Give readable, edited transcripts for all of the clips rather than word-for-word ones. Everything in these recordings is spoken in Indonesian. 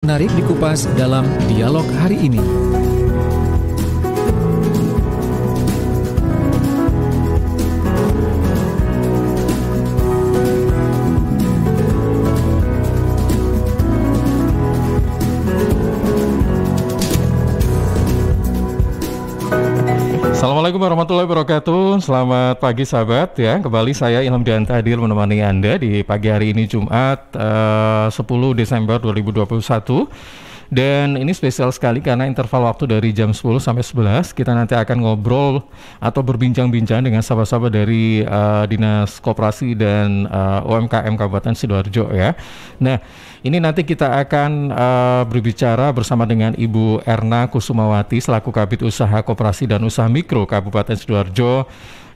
Menarik dikupas dalam dialog hari ini. Assalamualaikum warahmatullahi wabarakatuh. Selamat pagi sahabat ya. Kembali saya Ilham Dianta hadir menemani Anda di pagi hari ini Jumat 10 Desember 2021. Dan ini spesial sekali karena interval waktu dari jam 10 sampai 11 kita nanti akan ngobrol atau berbincang-bincang dengan sahabat-sahabat dari Dinas Koperasi dan UMKM Kabupaten Sidoarjo ya. Nah, ini nanti kita akan berbicara bersama dengan Ibu Erna Kusumawati selaku Kabid Usaha Koperasi dan Usaha Mikro Kabupaten Sidoarjo,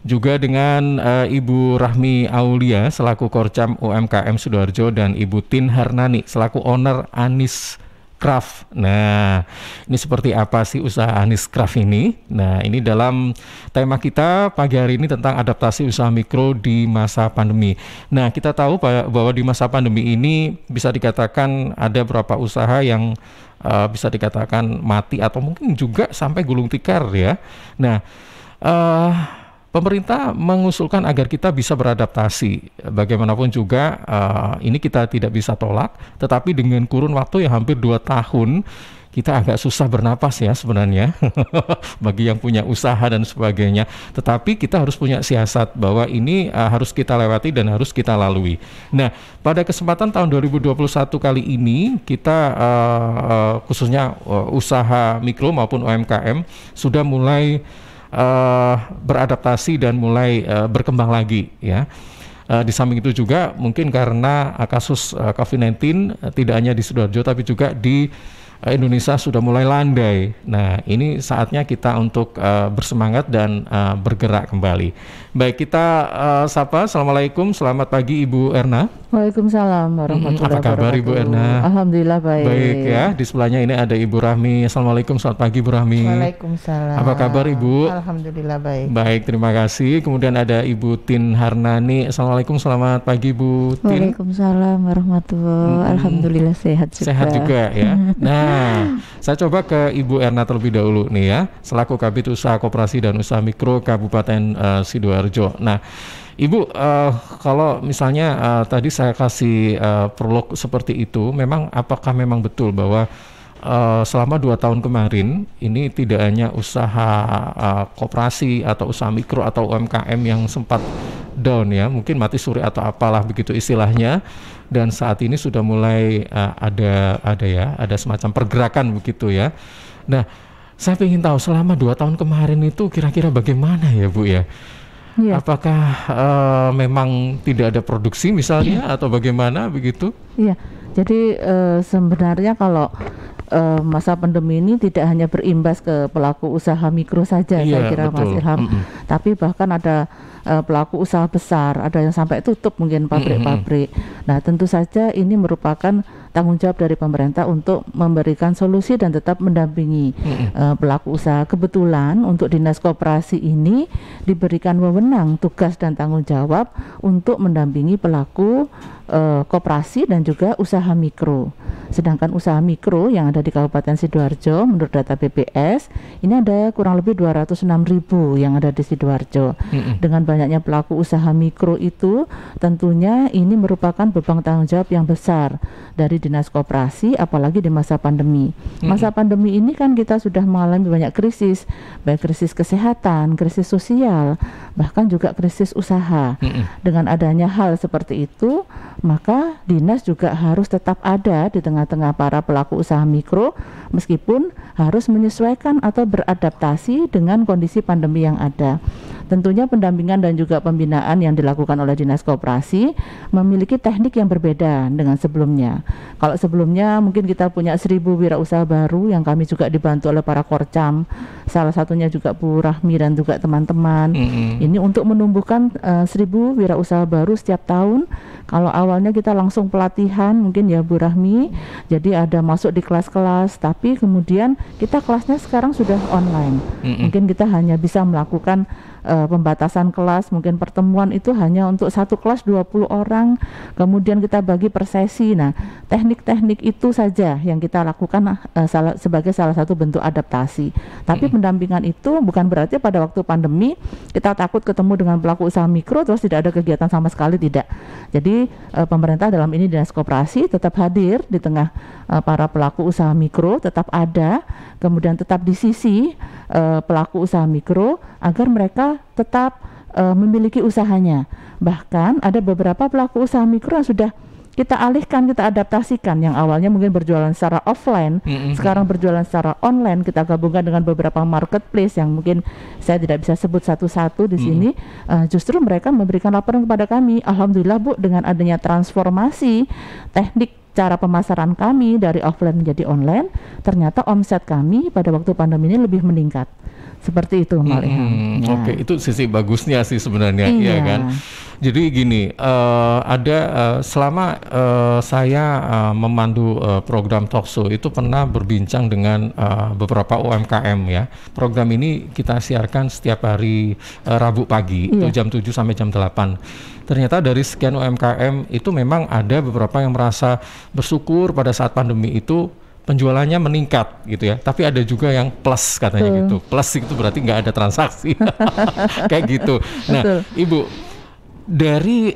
juga dengan Ibu Rahmi Aulia selaku Korcam UMKM Sidoarjo dan Ibu Tin Harnani selaku owner Anis Craft. Nah, ini seperti apa sih usaha Anis Craft ini? Nah, ini dalam tema kita pagi hari ini tentang adaptasi usaha mikro di masa pandemi. Nah, kita tahu bahwa di masa pandemi ini bisa dikatakan ada beberapa usaha yang bisa dikatakan mati atau mungkin juga sampai gulung tikar ya. Nah, pemerintah mengusulkan agar kita bisa beradaptasi. Bagaimanapun juga ini kita tidak bisa tolak, tetapi dengan kurun waktu yang hampir 2 tahun, kita agak susah bernapas ya sebenarnya bagi yang punya usaha dan sebagainya. Tetapi kita harus punya siasat bahwa ini harus kita lewati dan harus kita lalui. Nah, pada kesempatan tahun 2021 kali ini kita khususnya usaha mikro maupun UMKM sudah mulai beradaptasi dan mulai berkembang lagi ya. Di samping itu juga mungkin karena kasus COVID-19 tidak hanya di Sidoarjo tapi juga di Indonesia sudah mulai landai. Nah, ini saatnya kita untuk bersemangat dan bergerak kembali. Baik, kita sapa. Assalamualaikum, selamat pagi Ibu Erna. Waalaikumsalam warahmatullahi wabarakatuh. Apa kabar Ibu Erna? Alhamdulillah baik. Baik ya, di sebelahnya ini ada Ibu Rahmi. Assalamualaikum, selamat pagi Ibu Rahmi. Waalaikumsalam. Apa kabar Ibu? Alhamdulillah baik. Baik, terima kasih. Kemudian ada Ibu Tin Harnani. Assalamualaikum, selamat pagi Bu Tin. Waalaikumsalam warahmatullahi wabarakatuh. Alhamdulillah sehat juga. Sehat juga ya. Nah, saya coba ke Ibu Erna terlebih dahulu nih ya, selaku Kabid Usaha Koperasi dan Usaha Mikro Kabupaten Sidoarjo. Nah, Ibu, kalau misalnya tadi saya kasih prolog seperti itu, apakah memang betul bahwa selama 2 tahun kemarin ini tidak hanya usaha koperasi atau usaha mikro atau UMKM yang sempat down ya, mungkin mati suri atau apalah begitu istilahnya, dan saat ini sudah mulai ada semacam pergerakan begitu ya. Nah, saya ingin tahu selama 2 tahun kemarin itu kira-kira bagaimana ya Bu ya? Ya. Apakah memang tidak ada produksi misalnya atau bagaimana begitu? Iya, jadi sebenarnya kalau masa pandemi ini tidak hanya berimbas ke pelaku usaha mikro saja, saya kira betul. Mas Ilham, tapi bahkan ada pelaku usaha besar, ada yang sampai tutup mungkin pabrik-pabrik. Nah, tentu saja ini merupakan tanggung jawab dari pemerintah untuk memberikan solusi dan tetap mendampingi pelaku usaha. Kebetulan untuk Dinas Koperasi ini diberikan wewenang, tugas dan tanggung jawab untuk mendampingi pelaku koperasi dan juga usaha mikro. Sedangkan usaha mikro yang ada di Kabupaten Sidoarjo menurut data BPS ini ada kurang lebih 206.000 yang ada di Sidoarjo. Dengan banyaknya pelaku usaha mikro itu tentunya ini merupakan beban tanggung jawab yang besar dari Dinas Koperasi, apalagi di masa pandemi. Masa pandemi ini kan kita sudah mengalami banyak krisis, baik krisis kesehatan, krisis sosial, bahkan juga krisis usaha. Dengan adanya hal seperti itu, maka dinas juga harus tetap ada di tengah-tengah para pelaku usaha mikro, meskipun harus menyesuaikan atau beradaptasi dengan kondisi pandemi yang ada. Tentunya pendampingan dan juga pembinaan yang dilakukan oleh Dinas Koperasi memiliki teknik yang berbeda dengan sebelumnya. Kalau sebelumnya mungkin kita punya 1.000 wirausaha baru yang kami juga dibantu oleh para korcam, salah satunya juga Bu Rahmi dan juga teman-teman. Ini untuk menumbuhkan 1.000 wirausaha baru setiap tahun. Kalau awalnya kita langsung pelatihan mungkin ya Bu Rahmi, jadi ada masuk di kelas-kelas, tapi kemudian kita kelasnya sekarang sudah online. Mungkin kita hanya bisa melakukan pembatasan kelas, mungkin pertemuan itu hanya untuk satu kelas 20 orang, kemudian kita bagi per sesi. Nah, teknik-teknik itu saja yang kita lakukan sebagai salah satu bentuk adaptasi. Tapi pendampingan itu bukan berarti pada waktu pandemi kita takut ketemu dengan pelaku usaha mikro terus tidak ada kegiatan sama sekali, tidak. Jadi pemerintah dalam ini Dinas Koperasi tetap hadir di tengah para pelaku usaha mikro, tetap ada, kemudian tetap di sisi pelaku usaha mikro agar mereka tetap memiliki usahanya. Bahkan ada beberapa pelaku usaha mikro yang sudah kita alihkan, kita adaptasikan, yang awalnya mungkin berjualan secara offline, sekarang berjualan secara online. Kita gabungkan dengan beberapa marketplace yang mungkin saya tidak bisa sebut satu-satu di sini. Justru mereka memberikan laporan kepada kami, alhamdulillah Bu, dengan adanya transformasi teknik cara pemasaran kami dari offline menjadi online, ternyata omset kami pada waktu pandemi ini lebih meningkat. Seperti itu, Mbak Ilham. Oke, itu sisi bagusnya sih sebenarnya, ya kan. Jadi gini, selama saya memandu program talkshow itu pernah berbincang dengan beberapa UMKM ya. Program ini kita siarkan setiap hari Rabu pagi, itu jam 7 sampai jam 8. Ternyata dari sekian UMKM itu memang ada beberapa yang merasa bersyukur pada saat pandemi itu penjualannya meningkat gitu ya, tapi ada juga yang plus katanya gitu. Plus itu berarti nggak ada transaksi kayak gitu. Nah, Ibu, dari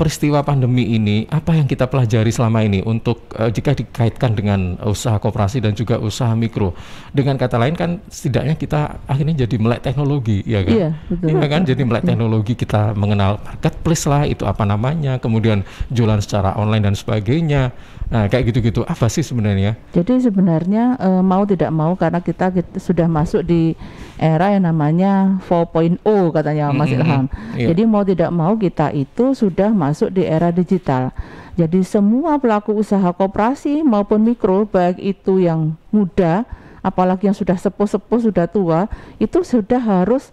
peristiwa pandemi ini apa yang kita pelajari selama ini untuk jika dikaitkan dengan usaha koperasi dan juga usaha mikro? Dengan kata lain kan setidaknya kita akhirnya jadi melek teknologi, ya kan? Iya, betul. Iya kan, jadi melek teknologi, kita mengenal marketplace lah, itu apa namanya, kemudian jualan secara online dan sebagainya. Nah, kayak gitu-gitu apa sih sebenarnya? Jadi sebenarnya mau tidak mau karena kita sudah masuk di era yang namanya 4.0 katanya Mas Ilham. Jadi mau tidak mau kita itu sudah masuk di era digital. Jadi semua pelaku usaha koperasi maupun mikro, baik itu yang muda, apalagi yang sudah sepuh-sepuh, sudah tua, itu sudah harus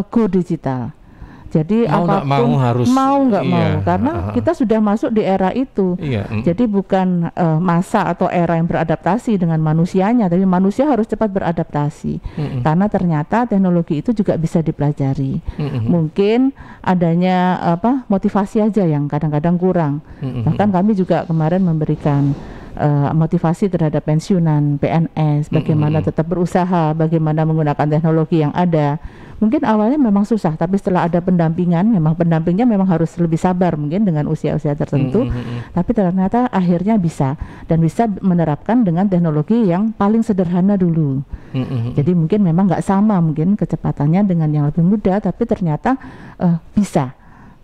go digital. Jadi apapun mau nggak mau, karena kita sudah masuk di era itu. Jadi bukan masa atau era yang beradaptasi dengan manusianya, tapi manusia harus cepat beradaptasi. Karena ternyata teknologi itu juga bisa dipelajari. Mungkin adanya motivasi aja yang kadang-kadang kurang. Bahkan kami juga kemarin memberikan motivasi terhadap pensiunan PNS, bagaimana tetap berusaha, bagaimana menggunakan teknologi yang ada. Mungkin awalnya memang susah, tapi setelah ada pendampingan, memang pendampingnya memang harus lebih sabar mungkin dengan usia-usia tertentu, tapi ternyata akhirnya bisa, dan bisa menerapkan dengan teknologi yang paling sederhana dulu. Jadi mungkin memang nggak sama mungkin kecepatannya dengan yang lebih muda, tapi ternyata bisa,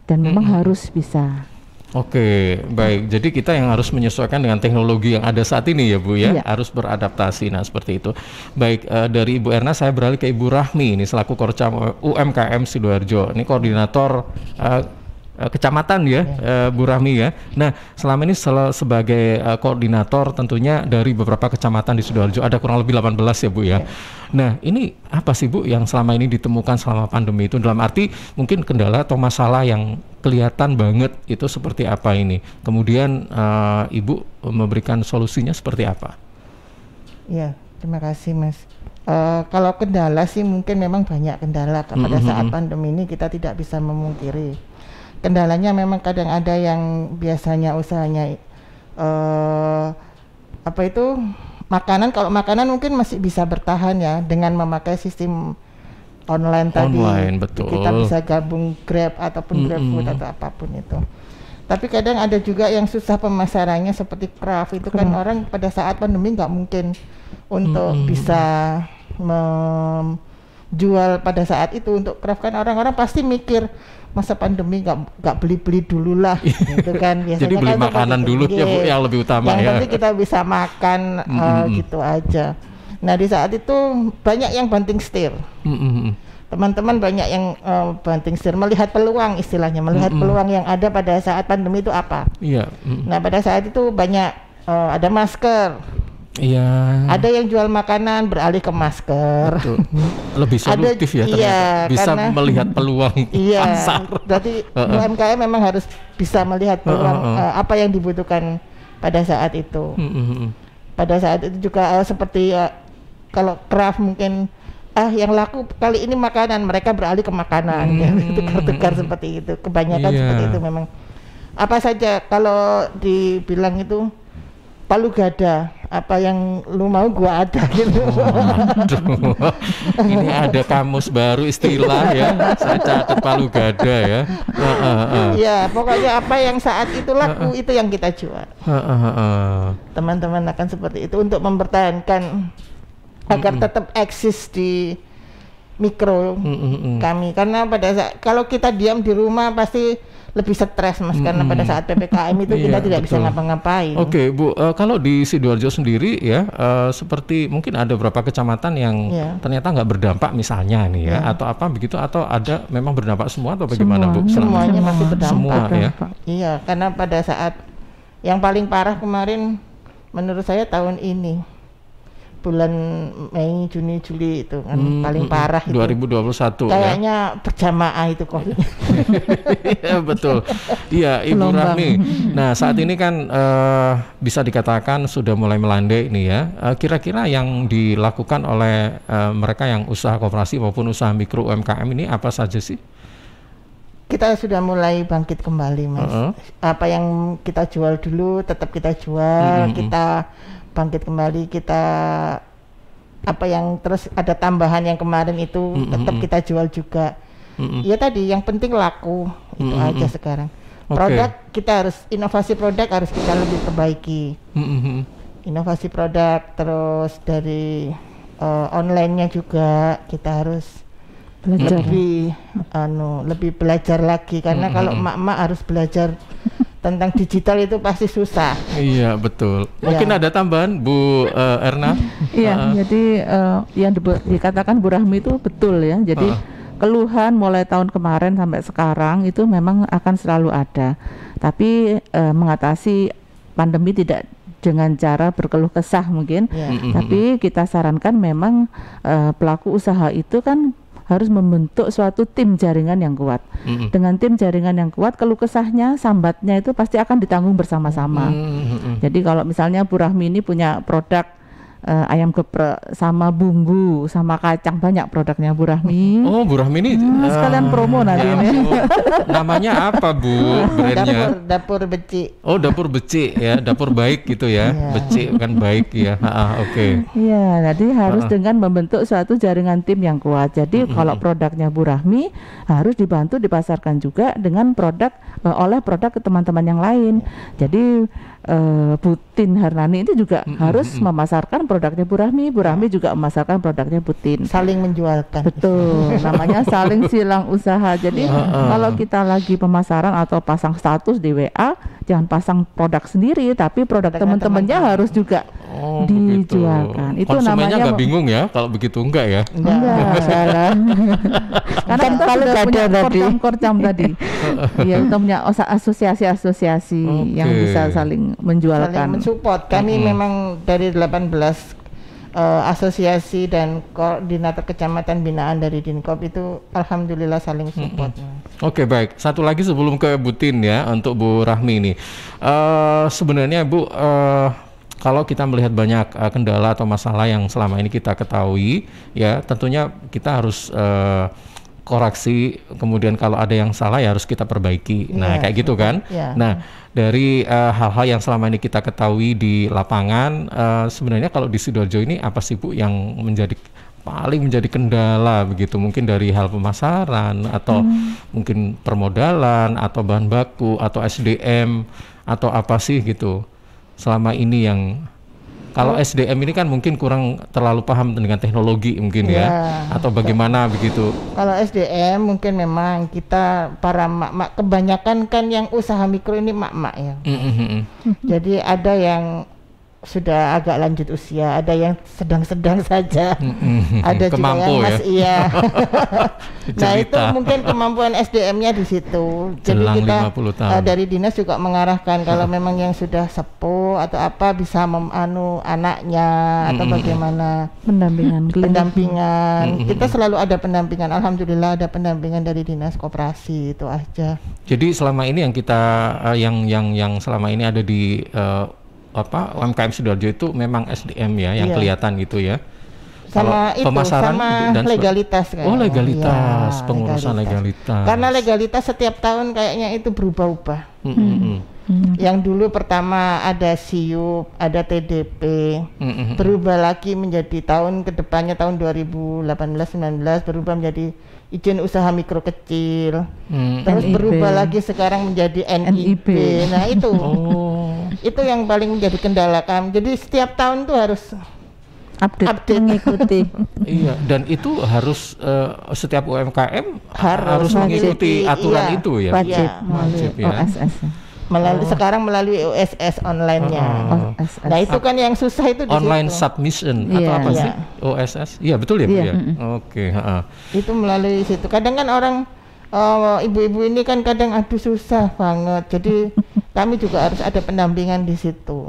dan memang harus bisa. Oke, baik. Jadi kita yang harus menyesuaikan dengan teknologi yang ada saat ini ya Bu ya, harus beradaptasi. Nah seperti itu. Baik, dari Ibu Erna saya beralih ke Ibu Rahmi ini selaku Korcam UMKM Sidoarjo. Ini koordinator kecamatan ya, Bu Rahmi ya. Nah selama ini sebagai koordinator tentunya dari beberapa kecamatan di Sidoarjo, ada kurang lebih 18 ya Bu ya. Nah ini apa sih Bu yang selama ini ditemukan selama pandemi itu, dalam arti mungkin kendala atau masalah yang kelihatan banget itu seperti apa ini, kemudian Ibu memberikan solusinya seperti apa? Ya, terima kasih Mas. Kalau kendala sih mungkin memang banyak kendala pada saat pandemi ini, kita tidak bisa memungkiri. Kendalanya memang kadang ada yang biasanya usahanya makanan. Kalau makanan mungkin masih bisa bertahan ya dengan memakai sistem online tadi. Betul. Kita bisa gabung Grab ataupun GrabFood atau apapun itu. Tapi kadang ada juga yang susah pemasarannya seperti craft itu kan orang pada saat pandemi nggak mungkin untuk bisa menjual pada saat itu. Untuk craft kan orang-orang pasti mikir masa pandemi nggak beli dulu lah gitu kan. Biasanya jadi beli kan makanan dulu ya Bu yang lebih utama yang ya. penting kita bisa makan gitu aja. Nah di saat itu banyak yang banting setir. Teman-teman banyak yang banting setir, melihat peluang istilahnya, melihat peluang yang ada pada saat pandemi itu apa. Nah pada saat itu banyak ada masker. Ada yang jual makanan beralih ke masker. Lebih solutif ya ternyata. Bisa melihat peluang pasar. Berarti UMKM memang harus bisa melihat peluang apa yang dibutuhkan pada saat itu. Pada saat itu juga seperti kalau craft mungkin yang laku kali ini makanan, mereka beralih ke makanan, tukar-tukar seperti itu. Kebanyakan seperti itu memang. Apa saja kalau dibilang itu palu gada, apa yang lu mau gua ada gitu. Ini ada kamus baru istilah ya, saya catat palu gada ya. Iya, pokoknya apa yang saat itu laku itu yang kita jual. Teman-teman akan seperti itu untuk mempertahankan agar tetap eksis di mikro kami, karena pada saat kalau kita diam di rumah pasti lebih stres Mas, karena pada saat PPKM itu kita tidak bisa ngapa-ngapain. Oke, Bu, kalau di Sidoarjo sendiri ya, seperti mungkin ada beberapa kecamatan yang ternyata nggak berdampak misalnya nih ya, atau apa begitu, atau ada memang berdampak semua atau bagaimana Bu? Semuanya masih berdampak. Semua ya. Iya, karena pada saat yang paling parah kemarin menurut saya tahun ini bulan Mei, Juni, Juli itu kan paling parah itu. 2021 kayaknya berjamaah itu COVID. Ya betul. Iya, Ibu Rahmi. Nah, saat ini kan bisa dikatakan sudah mulai melandai ini ya. Kira-kira yang dilakukan oleh mereka yang usaha koperasi maupun usaha mikro UMKM ini apa saja sih? Kita sudah mulai bangkit kembali Mas. Apa yang kita jual dulu tetap kita jual, kita bangkit kembali, kita apa yang terus ada tambahan yang kemarin itu tetap kita jual juga. Ya tadi yang penting laku itu aja sekarang. Produk kita harus inovasi produk harus kita lebih perbaiki. Inovasi produk, terus dari online-nya juga kita harus lebih belajar lagi, karena kalau emak-emak harus belajar tentang digital itu pasti susah. Iya betul. Mungkin ada tambahan Bu Erna? Iya, jadi yang dikatakan Bu Rahmi itu betul ya. Jadi keluhan mulai tahun kemarin sampai sekarang itu memang akan selalu ada. Tapi mengatasi pandemi tidak dengan cara berkeluh kesah mungkin. Tapi kita sarankan memang pelaku usaha itu kan harus membentuk suatu tim jaringan yang kuat. Dengan tim jaringan yang kuat, keluh kesahnya, sambatnya itu pasti akan ditanggung bersama-sama. Jadi kalau misalnya Bu Rahmi ini punya produk ayam geprek sama bumbu sama kacang, banyak produknya Bu Rahmi. Oh, Bu Rahmi ini sekalian promo nanti ini. Namanya apa Bu brandnya? Dapur Becik. Oh, Dapur Becik ya, dapur baik gitu ya. Becik kan baik ya. Oke. Iya, jadi harus dengan membentuk suatu jaringan tim yang kuat. Jadi kalau produknya Bu Rahmi harus dibantu dipasarkan juga dengan produk oleh produk ke teman-teman yang lain. Jadi Bu Tin Harnani itu juga harus memasarkan produknya Bu Rahmi juga memasarkan produknya Bu Tin. Saling menjualkan. Betul, namanya saling silang usaha. Jadi kalau kita lagi pemasaran atau pasang status di WA, jangan pasang produk sendiri, tapi produk teman-temannya harus juga dijualkan. Itu konsumennya nggak bingung ya kalau begitu, enggak ya? Enggak, salah. Karena kita sudah punya korcam tadi. Iya, kita punya asosiasi-asosiasi yang bisa saling menjualkan. Saling mensupport. Kami memang dari 18 asosiasi dan koordinator kecamatan binaan dari Dinkop itu alhamdulillah saling support. Oke, baik. Satu lagi sebelum ke Bu Tin ya, untuk Bu Rahmi ini. Sebenarnya Bu, kalau kita melihat banyak kendala atau masalah yang selama ini kita ketahui, ya tentunya kita harus koreksi, kemudian kalau ada yang salah ya harus kita perbaiki. Nah, kayak gitu kan. Nah, dari hal-hal yang selama ini kita ketahui di lapangan, sebenarnya kalau di Sidoarjo ini apa sih Bu yang paling menjadi kendala begitu? Mungkin dari hal pemasaran atau mungkin permodalan atau bahan baku atau SDM atau apa sih gitu selama ini yang kalau SDM ini kan mungkin kurang terlalu paham dengan teknologi mungkin ya atau bagaimana begitu. Kalau SDM mungkin memang kita para mak-mak kebanyakan kan yang usaha mikro ini mak-mak ya. Jadi ada yang sudah agak lanjut usia, ada yang sedang-sedang saja, ada juga yang masih Nah itu mungkin kemampuan SDM-nya di situ. Jadi kita dari dinas juga mengarahkan kalau memang yang sudah sepuh atau apa bisa anaknya atau bagaimana pendampingan. Kita selalu ada pendampingan. Alhamdulillah ada pendampingan dari dinas koperasi, itu aja. Jadi selama ini yang kita yang selama ini ada di UMKM Sidoarjo itu memang SDM ya yang kelihatan gitu ya. sama itu sama legalitas kan. Oh, legalitas, ya, pengurusan legalitas. Karena legalitas setiap tahun kayaknya itu berubah-ubah. Yang dulu pertama ada SIUP, ada TDP, berubah lagi menjadi tahun kedepannya tahun 2018-19 berubah menjadi izin usaha mikro kecil, terus NIB. Berubah lagi sekarang menjadi NIB. Nah itu, itu yang paling menjadi kendala kami. Jadi setiap tahun tuh harus update mengikuti. Iya, dan itu harus setiap UMKM harus mengikuti aturan itu ya. Wajib ya. OSS. Sekarang melalui OSS online-nya. Nah itu kan yang susah itu di online situ. Submission atau apa sih? OSS? Iya betul ya, Bu ya. Oke. Itu melalui situ. Kadang kan orang ibu-ibu ini kan kadang aduh susah banget. Jadi kami juga harus ada pendampingan di situ.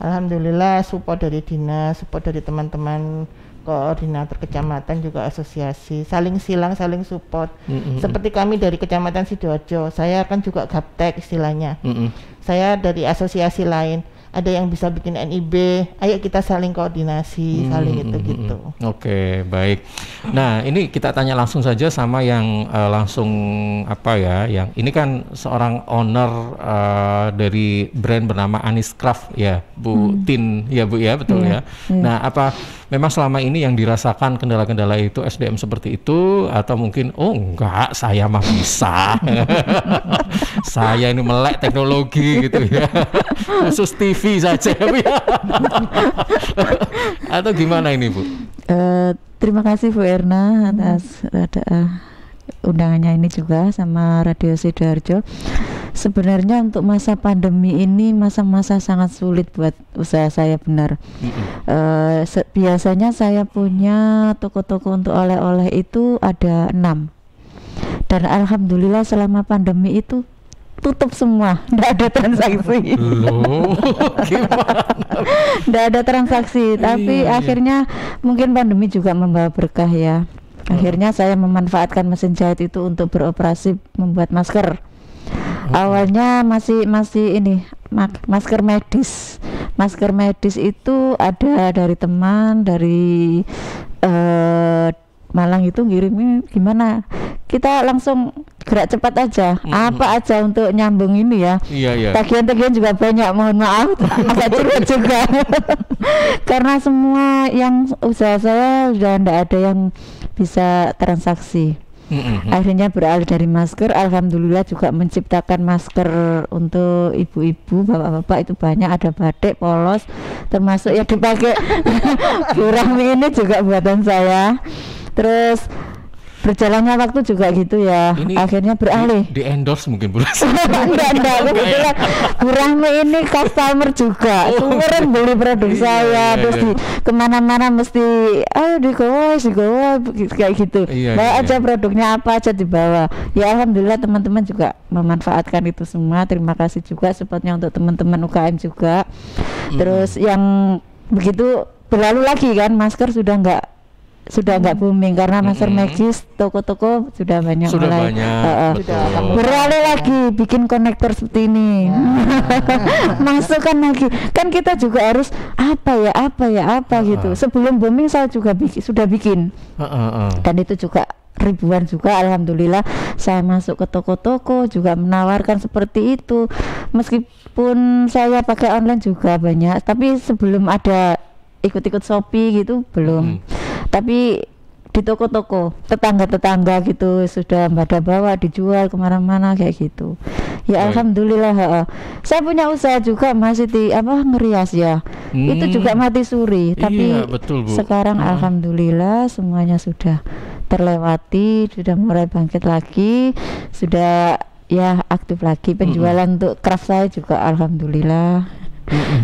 Alhamdulillah support dari dinas, support dari teman-teman koordinator kecamatan juga asosiasi, saling silang, saling support. Seperti kami dari kecamatan Sidoarjo, saya kan juga gaptek istilahnya. Saya dari asosiasi lain, ada yang bisa bikin NIB, ayo kita saling koordinasi, saling gitu-gitu. Oke, baik. Nah, ini kita tanya langsung saja sama yang langsung apa ya, yang ini kan seorang owner dari brand bernama Anis Craft ya, Bu Tin, ya Bu ya, betul ya. Nah, apa memang selama ini yang dirasakan kendala-kendala itu SDM seperti itu, atau mungkin oh enggak, saya mah bisa, saya ini melek teknologi gitu ya, khusus TV saja Bu ya. Atau gimana ini Bu? Terima kasih Bu Erna atas undangannya ini juga sama Radio Sidoarjo. Sebenarnya untuk masa pandemi ini masa-masa sangat sulit buat usaha saya, benar. Biasanya saya punya toko-toko untuk oleh-oleh itu ada 6, dan alhamdulillah selama pandemi itu tutup semua, tidak ada transaksi. Loh, gimana? Tidak ada transaksi, tapi akhirnya mungkin pandemi juga membawa berkah ya. Akhirnya saya memanfaatkan mesin jahit itu untuk beroperasi membuat masker. Awalnya masih ini masker medis. Masker medis itu ada dari teman dari Malang itu ngirimnya gimana? Kita langsung gerak cepat aja. Apa aja untuk nyambung ini ya. Tagihan-tagihan juga banyak, mohon maaf agak curhat juga. Karena semua yang usaha saya sudah tidak ada yang bisa transaksi. Akhirnya beralih dari masker, alhamdulillah juga menciptakan masker untuk ibu-ibu, bapak-bapak itu banyak, ada batik, polos, termasuk yang dipakai Bu Rahmi ini juga buatan saya. Terus berjalannya waktu juga gitu ya. Ini akhirnya beralih di endorse mungkin Bu. enggak kebetulan Bu Rahmi ini customer juga, sering beli produk saya, terus di kemana-mana mesti ayo digowo kayak gitu. Bawa aja produknya apa aja dibawa. Ya alhamdulillah teman-teman juga memanfaatkan itu semua. Terima kasih juga supportnya untuk teman-teman UKM juga. Terus yang begitu berlalu lagi kan, masker sudah nggak booming karena masker medis, toko-toko sudah banyak mulai beralih lagi bikin konektor seperti ini. Masukkan lagi, kan kita juga harus apa gitu. Sebelum booming saya juga sudah bikin, dan itu juga ribuan juga, alhamdulillah. Saya masuk ke toko-toko juga menawarkan seperti itu, meskipun saya pakai online juga banyak, tapi sebelum ada ikut-ikut Shopee gitu belum. Tapi di toko-toko tetangga-tetangga gitu sudah pada bawa dijual kemana-mana kayak gitu. Ya alhamdulillah. Saya punya usaha juga masih di ngerias ya. Itu juga mati suri. Tapi betul, Bu. Sekarang alhamdulillah semuanya sudah terlewati, sudah mulai bangkit lagi, sudah ya aktif lagi penjualan untuk craft saya juga alhamdulillah.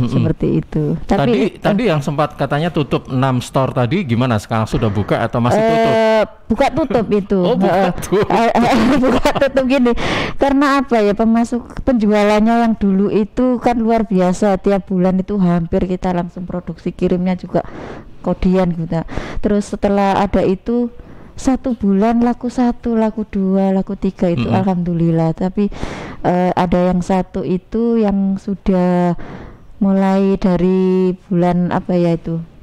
Seperti itu. Tadi yang sempat katanya tutup 6 store tadi, gimana sekarang sudah buka atau masih tutup? Buka tutup itu. Buka tutup gini. Karena apa ya, penjualannya yang dulu itu kan luar biasa, tiap bulan itu hampir kita langsung produksi, kirimnya juga kodian gitu. Terus setelah ada itu 1 bulan laku 1, laku 2, laku 3 itu alhamdulillah. Tapi ada yang 1 itu yang sudah mulai dari bulan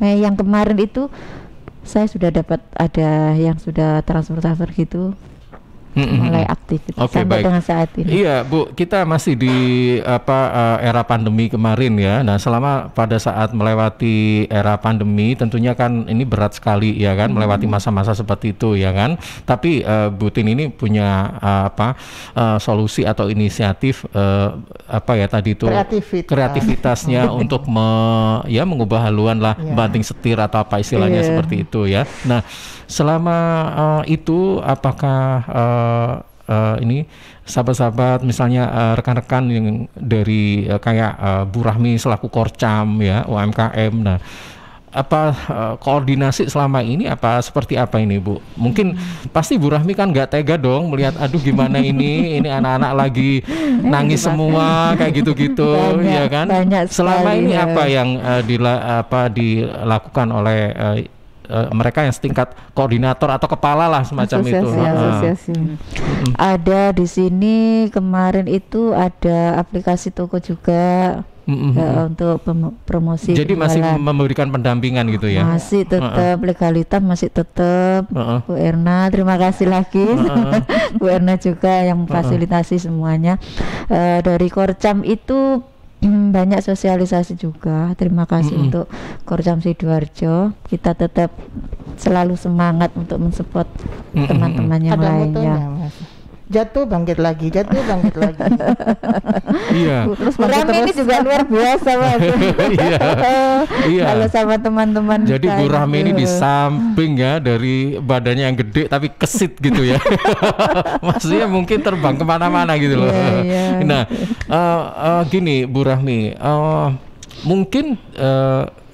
Mei yang kemarin itu saya sudah dapat ada yang sudah transfer gitu. Mulai aktif Oke, sampai baik. dengan saat ini. Iya, Bu, kita masih di era pandemi kemarin ya. Nah, selama pada saat melewati era pandemi, tentunya kan ini berat sekali ya kan, melewati masa-masa seperti itu ya kan. Tapi Bu Tin ini punya solusi atau inisiatif tadi itu kreativitasnya untuk mengubah haluan lah, banting setir atau apa istilahnya seperti itu ya. Nah, selama itu apakah ini sahabat-sahabat misalnya rekan-rekan yang dari kayak Bu Rahmi selaku Korcam ya UMKM, nah koordinasi selama ini seperti apa ini Bu? Mungkin pasti Bu Rahmi kan nggak tega dong melihat aduh gimana ini anak-anak lagi nangis semua kayak gitu-gitu ya kan? Selama ini apa yang dilakukan oleh mereka yang setingkat koordinator atau kepala lah semacam asosiasi. Ada di sini kemarin itu ada aplikasi toko juga untuk promosi. Jadi masih memberikan pendampingan gitu ya? Masih tetap legalitas masih tetap. Bu Erna terima kasih lagi. Bu Erna juga yang memfasilitasi semuanya. Dari Korcam itu banyak sosialisasi juga. Terima kasih untuk Korcam Sidoarjo. Kita tetap selalu semangat untuk mensupport teman-teman yang lainnya. Jatuh bangkit lagi. Iya. Terus Rahmi ini juga luar biasa Mas. Iya. Kalau sama teman-teman. Jadi Bu Rahmi ini di samping ya dari badannya yang gede tapi kesit gitu ya. Maksudnya mungkin terbang kemana-mana gitu loh. Nah, gini Bu Rahmi, mungkin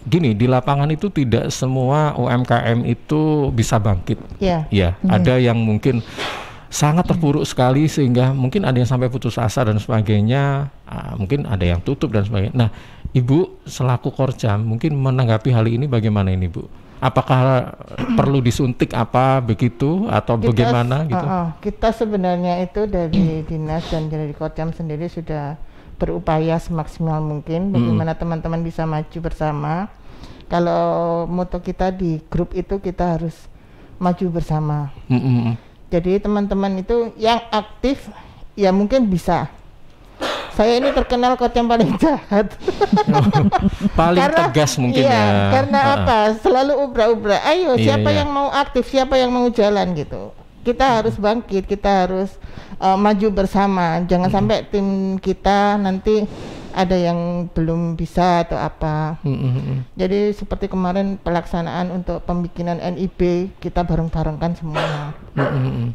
gini di lapangan itu tidak semua UMKM itu bisa bangkit. Ya, ada yang mungkin sangat terpuruk sekali sehingga mungkin ada yang sampai putus asa dan sebagainya, mungkin ada yang tutup dan sebagainya. Nah, Ibu selaku Korcam mungkin menanggapi hal ini bagaimana ini Bu? Apakah perlu disuntik begitu atau bagaimana gitu? Kita sebenarnya itu dari dinas dan dari Korcam sendiri sudah berupaya semaksimal mungkin bagaimana teman-teman bisa maju bersama. Kalau moto kita di grup itu kita harus maju bersama. Jadi teman-teman itu yang aktif ya mungkin bisa. Saya ini terkenal Korcam paling jahat. Paling tegas mungkin ya. Karena selalu ubra-ubra. Ayo siapa yang mau aktif, siapa yang mau jalan gitu. Kita harus bangkit, kita harus maju bersama. Jangan sampai tim kita nanti ada yang belum bisa atau apa. Jadi seperti kemarin pelaksanaan untuk pembikinan NIB kita bareng-barengkan semua.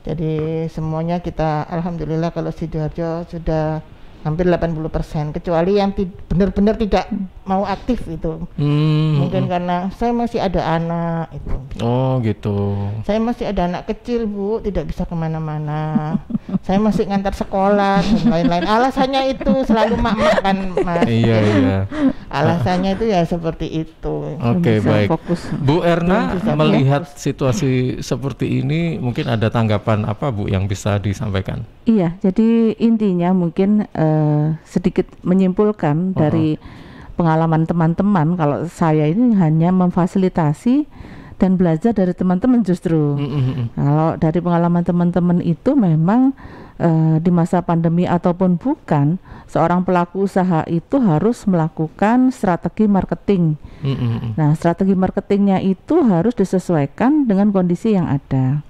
Jadi semuanya kita alhamdulillah kalau Sidoarjo sudah hampir 80%, kecuali yang benar-benar tidak mau aktif itu. Mungkin karena saya masih ada anak itu. Oh gitu. Saya masih ada anak kecil Bu, tidak bisa kemana-mana. Saya masih ngantar sekolah dan lain-lain. Alasannya itu selalu mak-mak kan Mas. Iya. Alasannya itu ya seperti itu. Oke, baik. Fokus. Bu Erna melihat situasi seperti ini mungkin ada tanggapan apa Bu yang bisa disampaikan? Iya, jadi intinya mungkin sedikit menyimpulkan dari pengalaman teman-teman, kalau saya ini hanya memfasilitasi dan belajar dari teman-teman justru. Kalau dari pengalaman teman-teman itu memang di masa pandemi ataupun bukan, seorang pelaku usaha itu harus melakukan strategi marketing. Nah, strategi marketingnya itu harus disesuaikan dengan kondisi yang ada.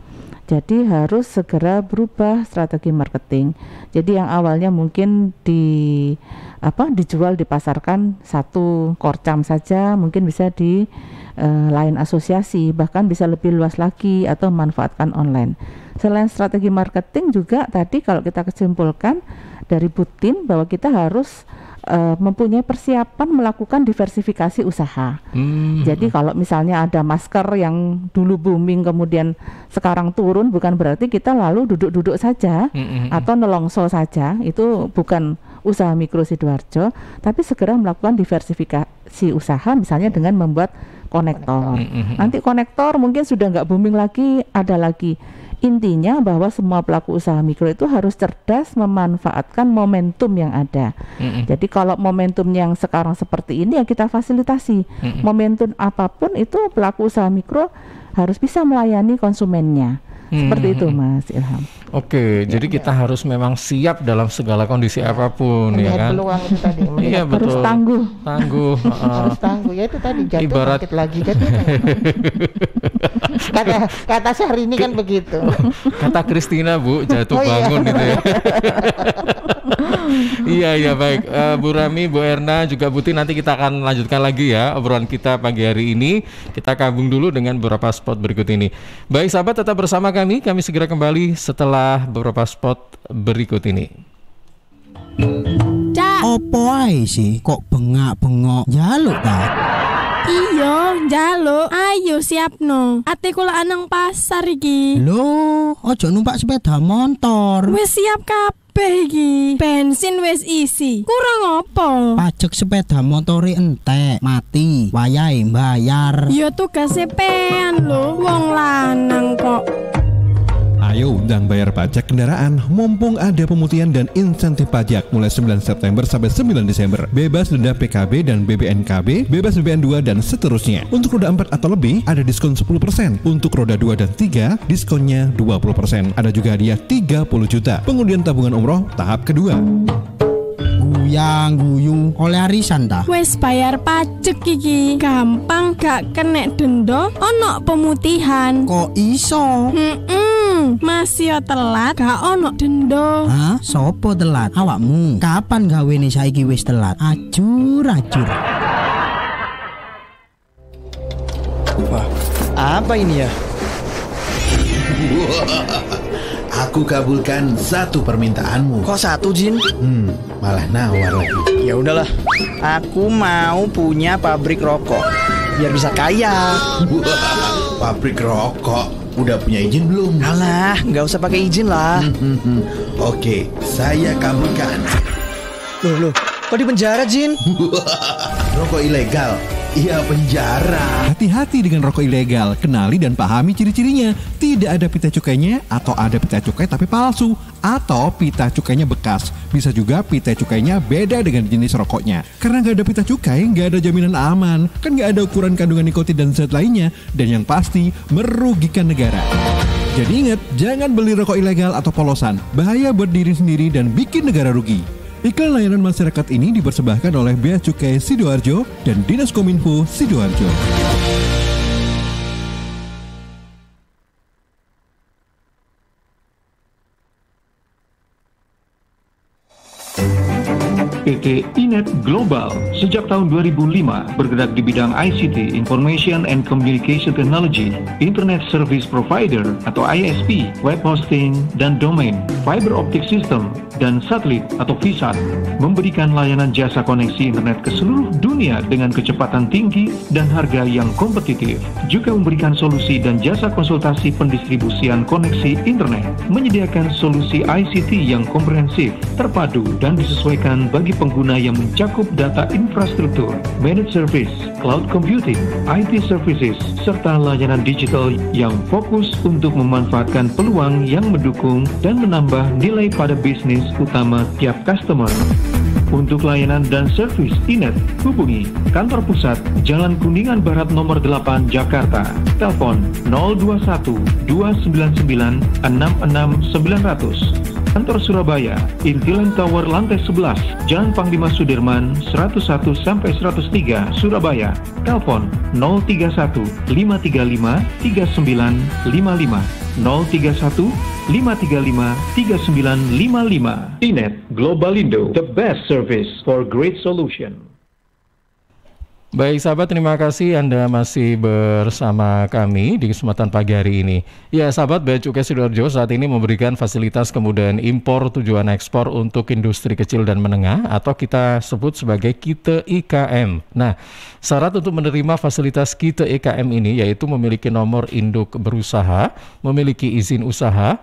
Jadi harus segera berubah strategi marketing. Jadi yang awalnya mungkin dijual, dipasarkan satu Korcam saja, mungkin bisa di lain asosiasi, bahkan bisa lebih luas lagi atau memanfaatkan online. Selain strategi marketing juga tadi kalau kita kesimpulkan dari Bu Tin bahwa kita harus mempunyai persiapan melakukan diversifikasi usaha. Jadi kalau misalnya ada masker yang dulu booming kemudian sekarang turun, bukan berarti kita lalu duduk-duduk saja atau nelongso saja. Itu bukan usaha mikro Sidoarjo, tapi segera melakukan diversifikasi usaha, misalnya dengan membuat konektor. Nanti konektor mungkin sudah nggak booming lagi, ada lagi. Intinya bahwa semua pelaku usaha mikro itu harus cerdas memanfaatkan momentum yang ada. Jadi kalau momentum yang sekarang seperti ini ya kita fasilitasi. Momentum apapun itu pelaku usaha mikro harus bisa melayani konsumennya. Seperti itu Mas Ilham. Oke, jadi kita harus memang siap dalam segala kondisi apapun, ya kan? Peluang itu tadi. Iya betul. Harus tangguh. Harus tangguh. Ya itu tadi jatuh Ibarat bangkit lagi kan. Kata Syahrini kan begitu. Kata Kristina Bu, jatuh bangun gitu ya. Iya baik. Bu Rami, Bu Erna, juga Buti, nanti kita akan lanjutkan lagi ya obrolan kita pagi hari ini. Kita gabung dulu dengan beberapa spot berikut ini. Baik sahabat, tetap bersama kami segera kembali setelah beberapa spot berikut ini. Cak, opo ae sih kok bengak-bengok jaluk ta? iyo njaluk, ayo siapno. Ate kula anang pasar iki. Loh, ojo numpak sepeda motor. Wis siap kabeh iki. Bensin wis isi. Kurang opo? Pajak sepeda motore entek, mati, wayahe bayar. Ya tugas pean lho, wong lanang kok. Ayo undang bayar pajak kendaraan mumpung ada pemutihan dan insentif pajak mulai 9 September sampai 9 Desember. Bebas denda PKB dan BBNKB, bebas BBN 2 dan seterusnya. Untuk roda 4 atau lebih ada diskon 10%. Untuk roda 2 dan 3 diskonnya 20%. Ada juga hadiah 30 juta. Pengundian tabungan umroh tahap kedua. Guyang guyu oleh arisan ta? Wes bayar pajak iki. Gampang gak kena denda, ono pemutihan. Kok iso? Masih telat gak ono denda. Hah? Sopo telat? Awakmu. Kapan gawene saiki wis telat? Ajur. Wah, apa ini ya? Aku kabulkan satu permintaanmu. Kok satu, Jin? Malah nawar lagi. Ya udahlah, aku mau punya pabrik rokok biar bisa kaya. Pabrik rokok? Udah punya izin belum? Alah, nggak usah pakai izin lah. Oke, saya kabulkan. Loh, kok di penjara, Jin? Rokok ilegal? Iya, penjara. Hati-hati dengan rokok ilegal. Kenali dan pahami ciri-cirinya. Tidak ada pita cukainya, atau ada pita cukai tapi palsu, atau pita cukainya bekas. Bisa juga pita cukainya beda dengan jenis rokoknya. Karena nggak ada pita cukai, nggak ada jaminan aman. Kan nggak ada ukuran kandungan nikotin dan zat lainnya. Dan yang pasti merugikan negara. Jadi ingat, jangan beli rokok ilegal atau polosan. Bahaya buat diri sendiri dan bikin negara rugi. Iklan layanan masyarakat ini dipersembahkan oleh Bea Cukai Sidoarjo dan Dinas Kominfo Sidoarjo. PT Inet Global sejak tahun 2005 bergerak di bidang ICT, Information and Communication Technology, Internet Service Provider atau ISP, web hosting dan domain, fiber optic system, dan satelit atau VSAT, memberikan layanan jasa koneksi internet ke seluruh dunia dengan kecepatan tinggi dan harga yang kompetitif. Juga memberikan solusi dan jasa konsultasi pendistribusian koneksi internet, menyediakan solusi ICT yang komprehensif, terpadu, dan disesuaikan bagi pengguna yang mencakup data infrastruktur, managed service, cloud computing, IT services, serta layanan digital yang fokus untuk memanfaatkan peluang yang mendukung dan menambah nilai pada bisnis utama tiap customer. Untuk layanan dan servis Inet, hubungi kantor pusat Jalan Kuningan Barat nomor 8 Jakarta. Telepon 021 299 66900. Kantor Surabaya, Intiland Tower lantai 11, Jalan Panglima Sudirman 101 sampai 103 Surabaya. Telepon 031 535 3955 031 535 3955. Inet Globalindo, the best service for great solution. Baik sahabat, terima kasih Anda masih bersama kami di kesempatan pagi hari ini. Ya sahabat, Bea Cukai Sidoarjo saat ini memberikan fasilitas kemudahan impor tujuan ekspor untuk industri kecil dan menengah atau kita sebut sebagai KITE IKM. Nah, syarat untuk menerima fasilitas KITE IKM ini yaitu memiliki nomor induk berusaha, memiliki izin usaha,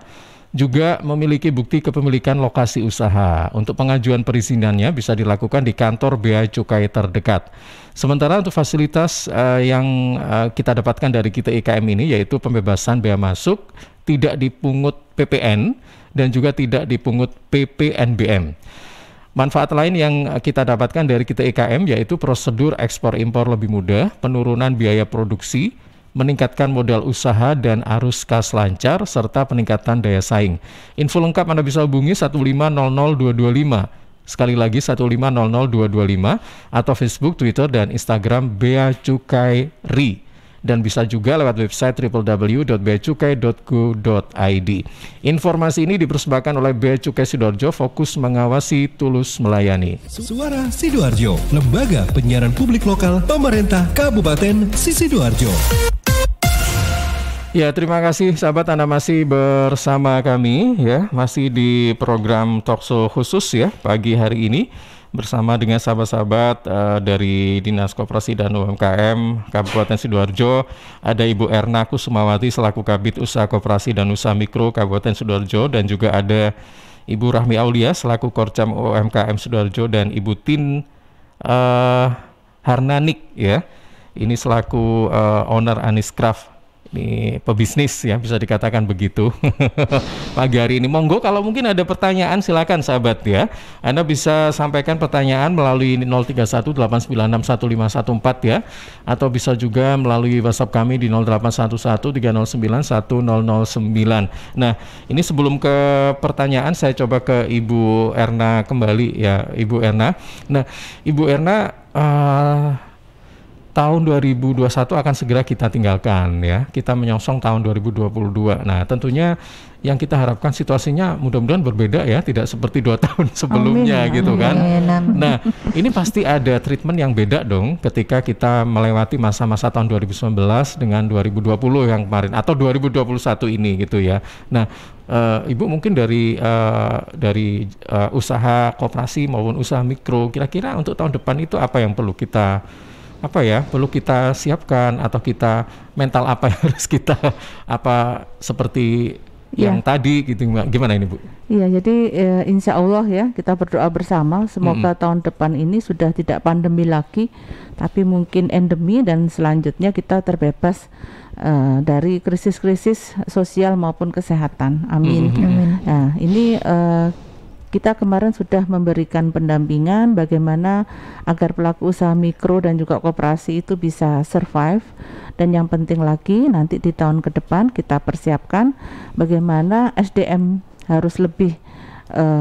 juga memiliki bukti kepemilikan lokasi usaha. Untuk pengajuan perizinannya bisa dilakukan di kantor Bea Cukai terdekat. Sementara untuk fasilitas yang kita dapatkan dari Kita IKM ini, yaitu pembebasan bea masuk, tidak dipungut PPN, dan juga tidak dipungut PPNBM. Manfaat lain yang kita dapatkan dari Kita IKM yaitu prosedur ekspor impor lebih mudah, penurunan biaya produksi, meningkatkan modal usaha dan arus kas lancar, serta peningkatan daya saing. Info lengkap Anda bisa hubungi 1500225. Sekali lagi 1500225 atau Facebook, Twitter, dan Instagram Bea Cukai RI. Dan bisa juga lewat website www.beacukai.go.id. Informasi ini dipersembahkan oleh Bea Cukai Sidoarjo, fokus mengawasi, tulus melayani. Suara Sidoarjo, lembaga penyiaran publik lokal pemerintah Kabupaten Sidoarjo. Ya, terima kasih sahabat, Anda masih bersama kami ya, masih di program Talkshow khusus ya pagi hari ini bersama dengan sahabat-sahabat dari Dinas Koperasi dan UMKM Kabupaten Sidoarjo. Ada Ibu Erna Kusumawati selaku Kabid Usaha Koperasi dan Usaha Mikro Kabupaten Sidoarjo, dan juga ada Ibu Rahmi Aulia selaku Korcam UMKM Sidoarjo, dan Ibu Tin Harnanik ya, ini selaku owner Anis Craft. Ini pebisnis ya, bisa dikatakan begitu. Pagi hari ini monggo kalau mungkin ada pertanyaan silakan sahabat ya. Anda bisa sampaikan pertanyaan melalui 031-896-1514 ya, atau bisa juga melalui WhatsApp kami di 0811-309-1009. Nah, ini sebelum ke pertanyaan saya coba ke Ibu Erna kembali ya, Ibu Erna. Nah, Ibu Erna, tahun 2021 akan segera kita tinggalkan ya. Kita menyongsong tahun 2022. Nah, tentunya yang kita harapkan situasinya mudah-mudahan berbeda ya, tidak seperti 2 tahun sebelumnya. Amin, gitu kan. Amin. Nah, ini pasti ada treatment yang beda dong ketika kita melewati masa-masa tahun 2019 dengan 2020 yang kemarin atau 2021 ini gitu ya. Nah, Ibu mungkin dari usaha koperasi maupun usaha mikro, kira-kira untuk tahun depan itu apa yang perlu kita siapkan, atau kita mental apa yang harus kita seperti yang tadi gitu, gimana ini Bu? Iya, jadi insya Allah ya kita berdoa bersama semoga tahun depan ini sudah tidak pandemi lagi, tapi mungkin endemi, dan selanjutnya kita terbebas dari krisis-krisis sosial maupun kesehatan. Amin. Nah, ini kita kemarin sudah memberikan pendampingan bagaimana agar pelaku usaha mikro dan juga koperasi itu bisa survive, dan yang penting lagi nanti di tahun ke depan kita persiapkan bagaimana SDM harus lebih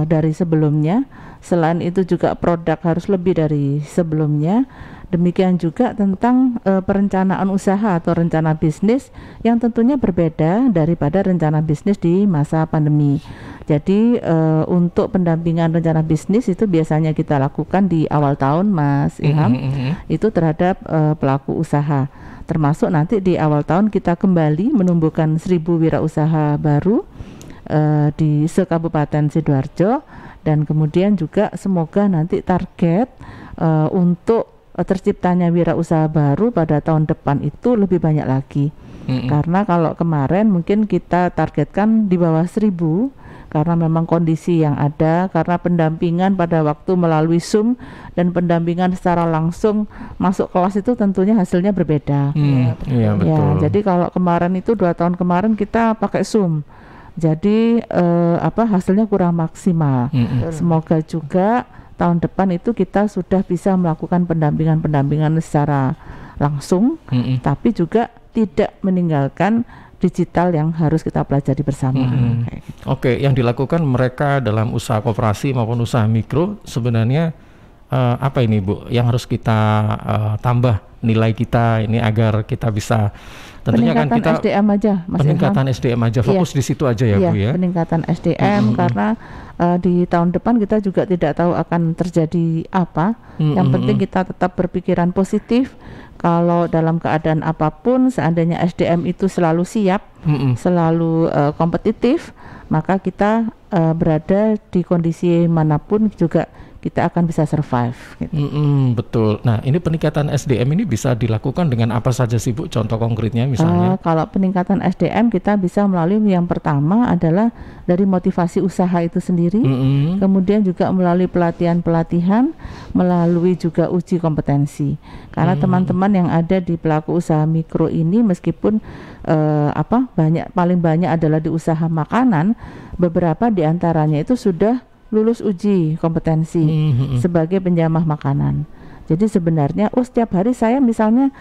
dari sebelumnya. Selain itu juga produk harus lebih dari sebelumnya. Demikian juga tentang perencanaan usaha atau rencana bisnis yang tentunya berbeda daripada rencana bisnis di masa pandemi. Jadi untuk pendampingan rencana bisnis itu biasanya kita lakukan di awal tahun, Mas Ilham, itu terhadap pelaku usaha. Termasuk nanti di awal tahun kita kembali menumbuhkan 1000 wirausaha baru di se-Kabupaten Sidoarjo, dan kemudian juga semoga nanti target untuk terciptanya wirausaha baru pada tahun depan itu lebih banyak lagi. Karena kalau kemarin mungkin kita targetkan di bawah 1000 karena memang kondisi yang ada, karena pendampingan pada waktu melalui Zoom dan pendampingan secara langsung masuk kelas itu tentunya hasilnya berbeda. Iya, betul. Ya, jadi kalau kemarin itu 2 tahun kemarin kita pakai Zoom, jadi hasilnya kurang maksimal. Semoga juga tahun depan itu kita sudah bisa melakukan pendampingan secara langsung, tapi juga tidak meninggalkan digital yang harus kita pelajari bersama. Oke, yang dilakukan mereka dalam usaha koperasi maupun usaha mikro sebenarnya apa ini Bu, yang harus kita tambah nilai kita ini agar kita bisa, tentunya kan kita SDM aja, Mas peningkatan Ilham. SDM aja, fokus di situ aja ya Bu ya. Peningkatan SDM karena di tahun depan kita juga tidak tahu akan terjadi apa. Yang penting kita tetap berpikiran positif. Kalau dalam keadaan apapun, seandainya SDM itu selalu siap, selalu kompetitif, maka kita berada di kondisi manapun juga kita akan bisa survive. Gitu. Betul. Nah, ini peningkatan SDM ini bisa dilakukan dengan apa saja sih Bu? Contoh konkretnya misalnya? Kalau peningkatan SDM kita bisa melalui yang pertama adalah dari motivasi usaha itu sendiri, kemudian juga melalui pelatihan-pelatihan, melalui juga uji kompetensi. Karena teman-teman yang ada di pelaku usaha mikro ini meskipun paling banyak adalah di usaha makanan, beberapa di antaranya itu sudah lulus uji kompetensi sebagai penjamah makanan. Jadi sebenarnya setiap hari saya misalnya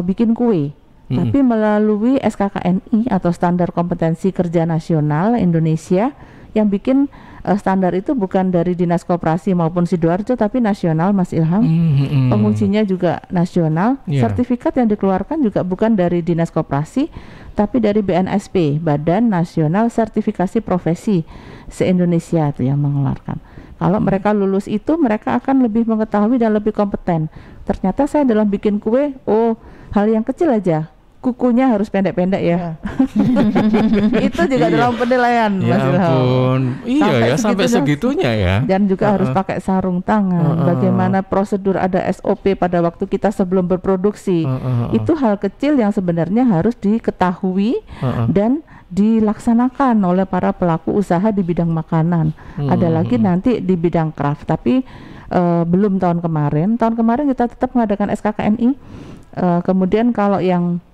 bikin kue, tapi melalui SKKNI atau Standar Kompetensi Kerja Nasional Indonesia, yang bikin standar itu bukan dari Dinas Koperasi maupun Sidoarjo tapi nasional, Mas Ilham. Pengujinya juga nasional. Sertifikat yang dikeluarkan juga bukan dari Dinas Koperasi tapi dari BNSP, Badan Nasional Sertifikasi Profesi se-Indonesia itu yang mengeluarkan. Kalau mereka lulus itu mereka akan lebih mengetahui dan lebih kompeten. Ternyata saya dalam bikin kue, hal yang kecil aja, kukunya harus pendek-pendek ya. Itu juga dalam penilaian, Mas Ilham. Iya sampai segitunya ya. Dan juga harus pakai sarung tangan. Bagaimana prosedur, ada SOP pada waktu kita sebelum berproduksi. Itu hal kecil yang sebenarnya harus diketahui dan dilaksanakan oleh para pelaku usaha di bidang makanan. Ada lagi nanti di bidang craft, tapi belum tahun kemarin. Tahun kemarin kita tetap mengadakan SKKNI. Kemudian kalau yang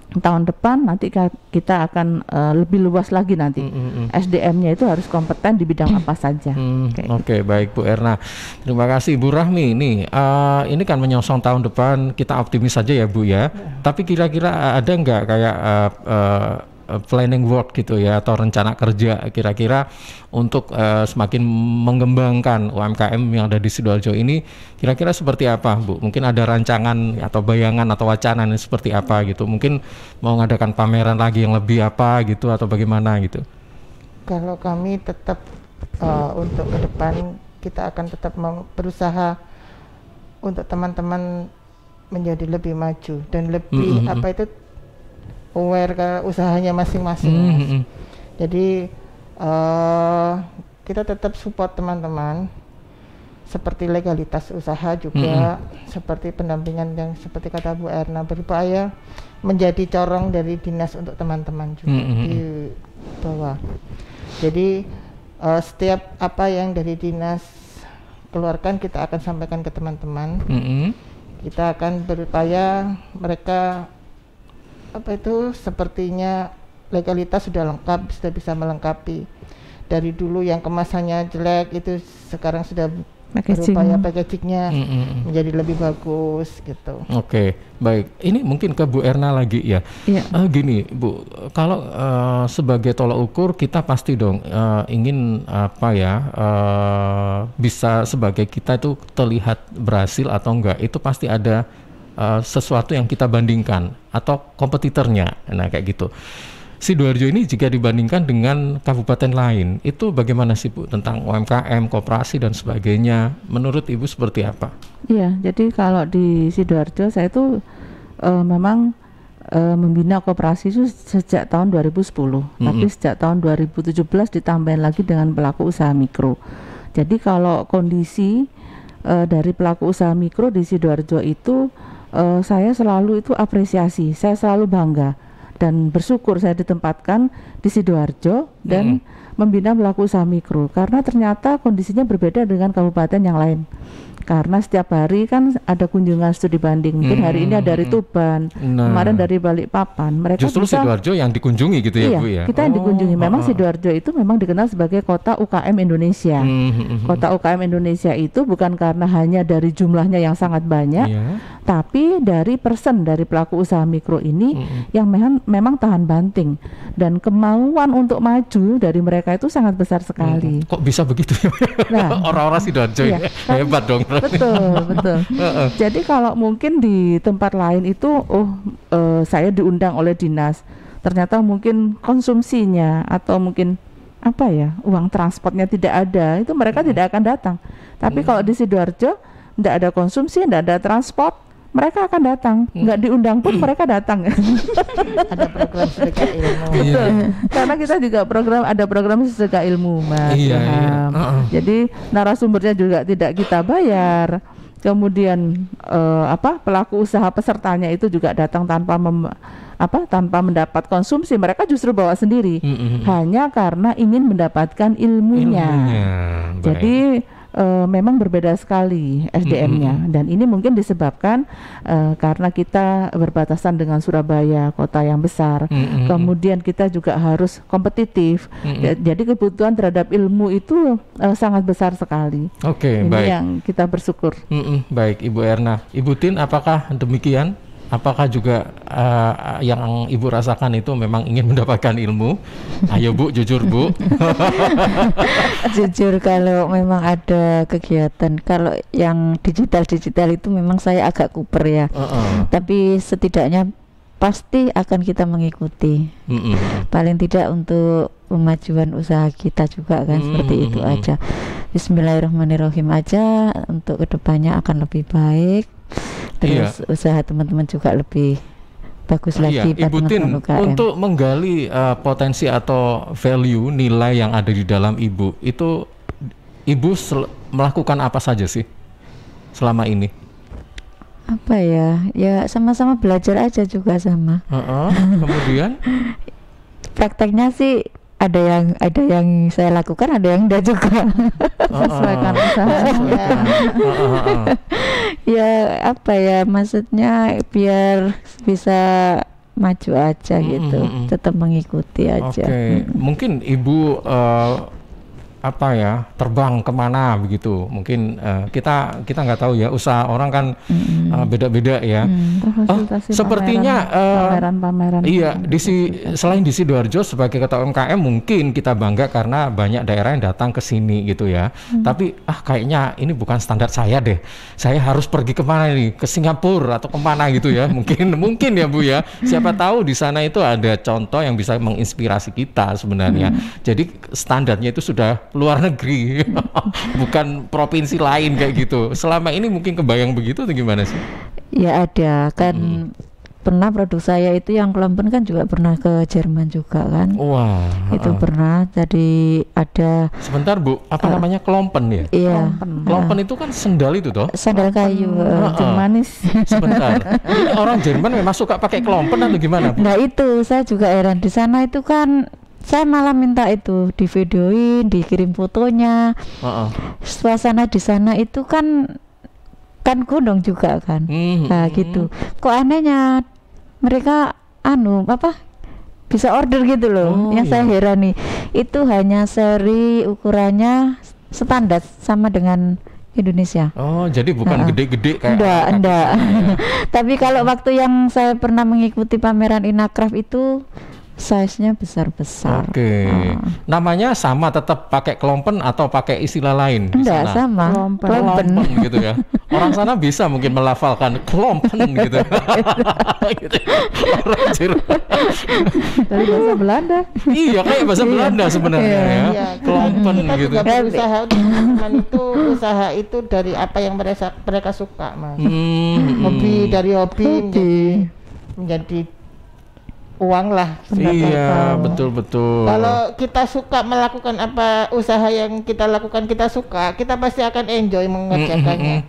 tahun depan nanti kita akan lebih luas lagi nanti. SDM-nya itu harus kompeten di bidang apa saja. Oke, baik Bu Erna. Terima kasih Bu Rahmi. Ini kan menyongsong tahun depan, kita optimis saja ya Bu ya. Tapi kira-kira ada nggak kayak planning work gitu ya, atau rencana kerja kira-kira untuk semakin mengembangkan UMKM yang ada di Sidoarjo ini, kira-kira seperti apa Bu? Mungkin ada rancangan atau bayangan atau wacana ini seperti apa gitu? Mungkin mau ngadakan pameran lagi yang lebih apa gitu atau bagaimana gitu? Kalau kami tetap untuk ke depan kita akan tetap berusaha untuk teman-teman menjadi lebih maju dan lebih aware ke usahanya masing-masing. Jadi kita tetap support teman-teman seperti legalitas usaha juga, seperti pendampingan yang seperti kata Bu Erna, berupaya menjadi corong dari dinas untuk teman-teman juga di bawah. Jadi setiap apa yang dari dinas keluarkan kita akan sampaikan ke teman-teman. Kita akan berupaya mereka sepertinya legalitas sudah lengkap, sudah bisa melengkapi. Dari dulu yang kemasannya jelek itu sekarang sudah berupaya packagingnya menjadi lebih bagus gitu. Oke, baik. Ini mungkin ke Bu Erna lagi ya. Gini Bu, kalau sebagai tolak ukur kita pasti dong ingin bisa sebagai kita itu terlihat berhasil atau enggak, itu pasti ada sesuatu yang kita bandingkan atau kompetitornya, nah kayak gitu. Sidoarjo ini jika dibandingkan dengan kabupaten lain, itu bagaimana sih Bu tentang UMKM, koperasi dan sebagainya? Menurut Ibu seperti apa? Iya, jadi kalau di Sidoarjo saya itu memang membina koperasi itu sejak tahun 2010, tapi sejak tahun 2017 ditambahin lagi dengan pelaku usaha mikro. Jadi kalau kondisi dari pelaku usaha mikro di Sidoarjo itu saya selalu itu apresiasi, saya selalu bangga dan bersyukur saya ditempatkan di Sidoarjo dan membina pelaku usaha mikro, karena ternyata kondisinya berbeda dengan kabupaten yang lain. Karena setiap hari kan ada kunjungan studi banding. Mungkin hari ini ada dari Tuban, kemarin dari Balikpapan. Mereka justru Sidoarjo yang dikunjungi gitu ya Bu ya? Kita yang dikunjungi. Memang Sidoarjo itu memang dikenal sebagai kota UKM Indonesia. Kota UKM Indonesia itu bukan karena hanya dari jumlahnya yang sangat banyak, tapi dari dari pelaku usaha mikro ini yang memang tahan banting. Dan kemauan untuk maju dari mereka itu sangat besar sekali. Kok bisa begitu ya? Nah, orang-orang Sidoarjo ya? Hebat dong. Betul. Jadi kalau mungkin di tempat lain itu saya diundang oleh dinas, ternyata mungkin konsumsinya atau mungkin uang transportnya tidak ada, itu mereka tidak akan datang. Tapi kalau di Sidoarjo tidak ada konsumsi, tidak ada transport, mereka akan datang. Nggak diundang pun mereka datang. Ada program sedekah ilmu. Betul. Karena kita juga ada program sedekah ilmu, Mas. Iya. Jadi narasumbernya juga tidak kita bayar. Kemudian pelaku usaha pesertanya itu juga datang tanpa mendapat konsumsi, mereka justru bawa sendiri, hanya karena ingin mendapatkan ilmunya. Jadi memang berbeda sekali SDM-nya, dan ini mungkin disebabkan karena kita berbatasan dengan Surabaya, kota yang besar. Kemudian kita juga harus kompetitif. Jadi kebutuhan terhadap ilmu itu sangat besar sekali. Oke, ini baik. yang kita bersyukur. Baik, Ibu Erna. Ibu Tin, apakah demikian? Apakah juga yang Ibu rasakan itu memang ingin mendapatkan ilmu? Ayo Bu, jujur Bu. Jujur, kalau memang ada kegiatan, kalau yang digital itu memang saya agak kuper ya. Tapi setidaknya pasti akan kita mengikuti. Paling tidak untuk pemajuan usaha kita juga kan, seperti itu aja. Bismillahirrahmanirrahim aja, untuk kedepannya akan lebih baik. Terus usaha teman-teman juga lebih bagus lagi. Ibu Tin, untuk menggali potensi atau value nilai yang ada di dalam Ibu, itu Ibu melakukan apa saja sih selama ini? Apa ya sama-sama belajar aja juga sama. Kemudian prakteknya sih ada yang saya lakukan, ada yang enggak juga. Sesuaikan usaha. Ya maksudnya biar bisa maju aja gitu, tetap mengikuti aja. Mungkin Ibu terbang kemana begitu? Mungkin kita nggak tahu ya, usaha orang kan beda-beda ya. Sepertinya pameran. Iya, selain di Sidoarjo sebagai ketua UMKM mungkin kita bangga karena banyak daerah yang datang ke sini gitu ya. Tapi kayaknya ini bukan standar saya deh. Saya harus pergi kemana nih? Ke Singapura atau kemana gitu ya? Mungkin ya Bu ya. Siapa tahu di sana itu ada contoh yang bisa menginspirasi kita sebenarnya. Jadi standarnya itu sudah luar negeri, bukan provinsi lain kayak gitu. Selama ini mungkin kebayang begitu atau gimana sih? Ya ada kan. Pernah produk saya itu yang Klompen kan juga pernah ke Jerman juga kan. Wah. Itu pernah. Jadi ada. Sebentar Bu, apa namanya Klompen ya? Iya. Klompen itu kan sendal itu toh? Sandal kayu. Jermanis. Sebentar. Ini orang Jerman memang suka pakai Klompen atau gimana Bu? Nah itu saya juga heran, di sana itu kan saya malah minta itu divideoin, dikirim fotonya. Suasana di sana itu kan gunung juga kan. Nah gitu. Kok anehnya mereka bisa order gitu loh. Yang saya heran nih, itu hanya seri ukurannya standar sama dengan Indonesia. Oh, jadi bukan gede-gede kayak enggak. Tapi kalau waktu yang saya pernah mengikuti pameran Inakraf itu size-nya besar-besar. Namanya sama, tetap pakai Klompen atau pakai istilah lain? Enggak, sama. Klompen gitu ya. Orang sana bisa mungkin melafalkan Klompen gitu. Dari bahasa Belanda. Iya, kayak bahasa Belanda sebenarnya ya. Klompen gitu. Kita juga berusaha teman itu, usaha itu dari apa yang mereka suka, Mas. Dari hobi menjadi uang lah. Iya, betul. Kalau kita suka melakukan apa usaha yang kita lakukan, kita suka, kita pasti akan enjoy mengerjakannya.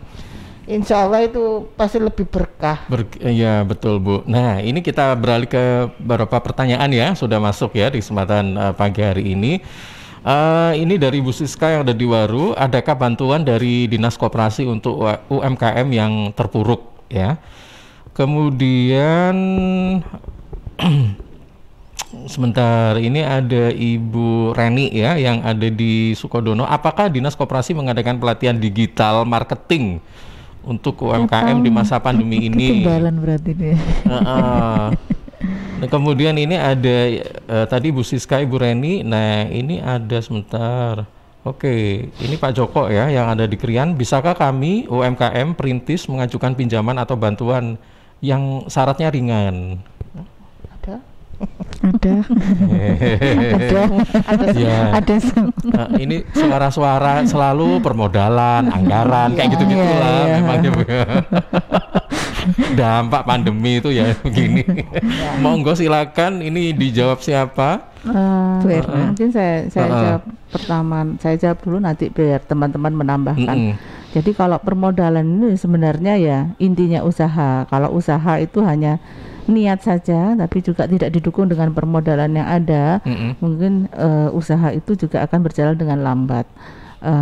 Insya Allah itu pasti lebih berkah. Iya, betul Bu. Nah, ini kita beralih ke beberapa pertanyaan ya, sudah masuk ya di kesempatan pagi hari ini. Ini dari Bu Siska yang ada di Waru. Adakah bantuan dari Dinas Koperasi untuk UMKM yang terpuruk ya? Kemudian sebentar, ini ada Ibu Reni ya yang ada di Sukodono. Apakah Dinas Koperasi mengadakan pelatihan digital marketing untuk UMKM di masa pandemi ini? Ketinggalan berarti deh. Nah, kemudian ini ada tadi Bu Siska, Ibu Reni. Nah, ini ada sebentar. Oke, ini Pak Joko ya yang ada di Krian. Bisakah kami UMKM perintis mengajukan pinjaman atau bantuan yang syaratnya ringan? Ada. Ini suara-suara selalu permodalan, anggaran, kayak gitu-gitulah memangnya Bu. dampak pandemi itu ya begini. Monggo silakan, ini dijawab siapa? Mungkin saya jawab pertama, saya jawab dulu nanti biar teman-teman menambahkan. Jadi kalau permodalan ini sebenarnya ya intinya usaha. Kalau usaha itu hanya niat saja, tapi juga tidak didukung dengan permodalan yang ada, mungkin usaha itu juga akan berjalan dengan lambat.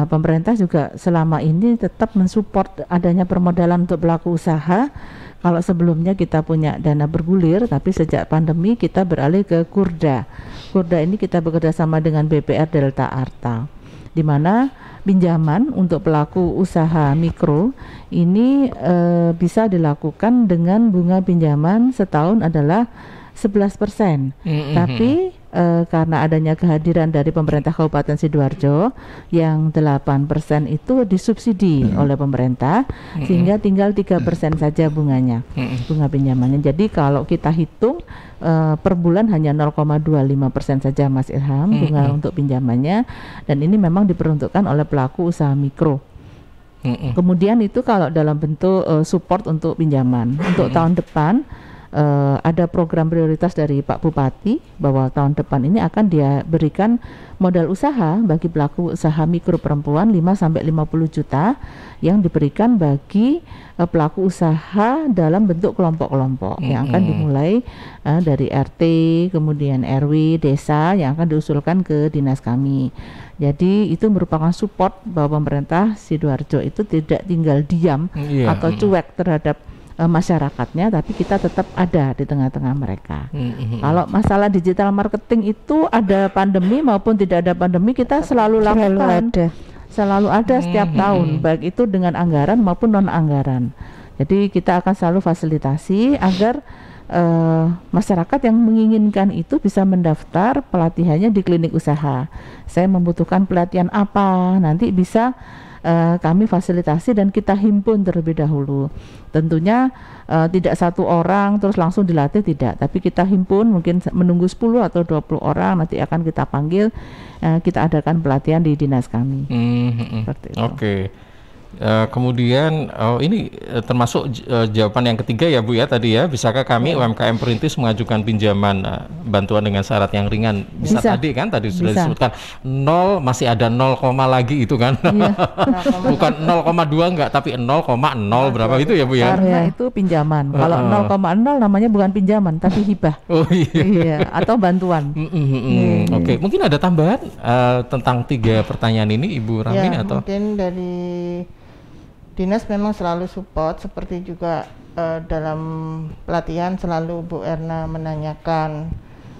Pemerintah juga selama ini tetap mensupport adanya permodalan untuk pelaku usaha. Kalau sebelumnya kita punya dana bergulir, tapi sejak pandemi kita beralih ke Kurda. Kurda ini kita bekerja sama dengan BPR Delta Arta, di mana pinjaman untuk pelaku usaha mikro ini bisa dilakukan dengan bunga pinjaman setahun adalah 11%. Tapi karena adanya kehadiran dari pemerintah Kabupaten Sidoarjo yang 8% itu disubsidi oleh pemerintah, sehingga tinggal 3% saja bunganya, bunga pinjamannya. Jadi kalau kita hitung per bulan hanya 0,25% saja Mas Ilham bunga untuk pinjamannya, dan ini memang diperuntukkan oleh pelaku usaha mikro. Kemudian itu kalau dalam bentuk support untuk pinjaman. Untuk tahun depan ada program prioritas dari Pak Bupati bahwa tahun depan ini akan dia berikan modal usaha bagi pelaku usaha mikro perempuan 5-50 juta yang diberikan bagi pelaku usaha dalam bentuk kelompok-kelompok yang akan dimulai dari RT, kemudian RW, desa yang akan diusulkan ke dinas kami. Jadi itu merupakan support bahwa pemerintah Sidoarjo itu tidak tinggal diam atau cuek terhadap masyarakatnya, tapi kita tetap ada di tengah-tengah mereka. Kalau masalah digital marketing itu ada pandemi maupun tidak ada pandemi kita selalu lakukan, selalu ada setiap tahun, baik itu dengan anggaran maupun non anggaran. Jadi kita akan selalu fasilitasi agar masyarakat yang menginginkan itu bisa mendaftar pelatihannya di klinik usaha. Saya membutuhkan pelatihan apa, nanti bisa kami fasilitasi dan kita himpun terlebih dahulu. Tentunya tidak satu orang terus langsung dilatih, tidak, tapi kita himpun, mungkin menunggu 10 atau 20 orang, nanti akan kita panggil, kita adakan pelatihan di dinas kami. Seperti itu. Oke. Kemudian ini termasuk jawaban yang ketiga ya Bu ya tadi ya, bisakah kami UMKM perintis mengajukan pinjaman bantuan dengan syarat yang ringan? Bisa. Tadi kan tadi sudah disebutkan 0, masih ada 0, lagi itu kan, bukan 0,2 enggak, tapi 0,0 berapa itu ya Bu ya? Karena itu pinjaman. Kalau 0,0 namanya bukan pinjaman tapi hibah. Iya, atau bantuan. Oke, mungkin ada tambahan tentang 3 pertanyaan ini Ibu Rami atau? Mungkin dari dinas memang selalu support, seperti juga dalam pelatihan selalu Bu Erna menanyakan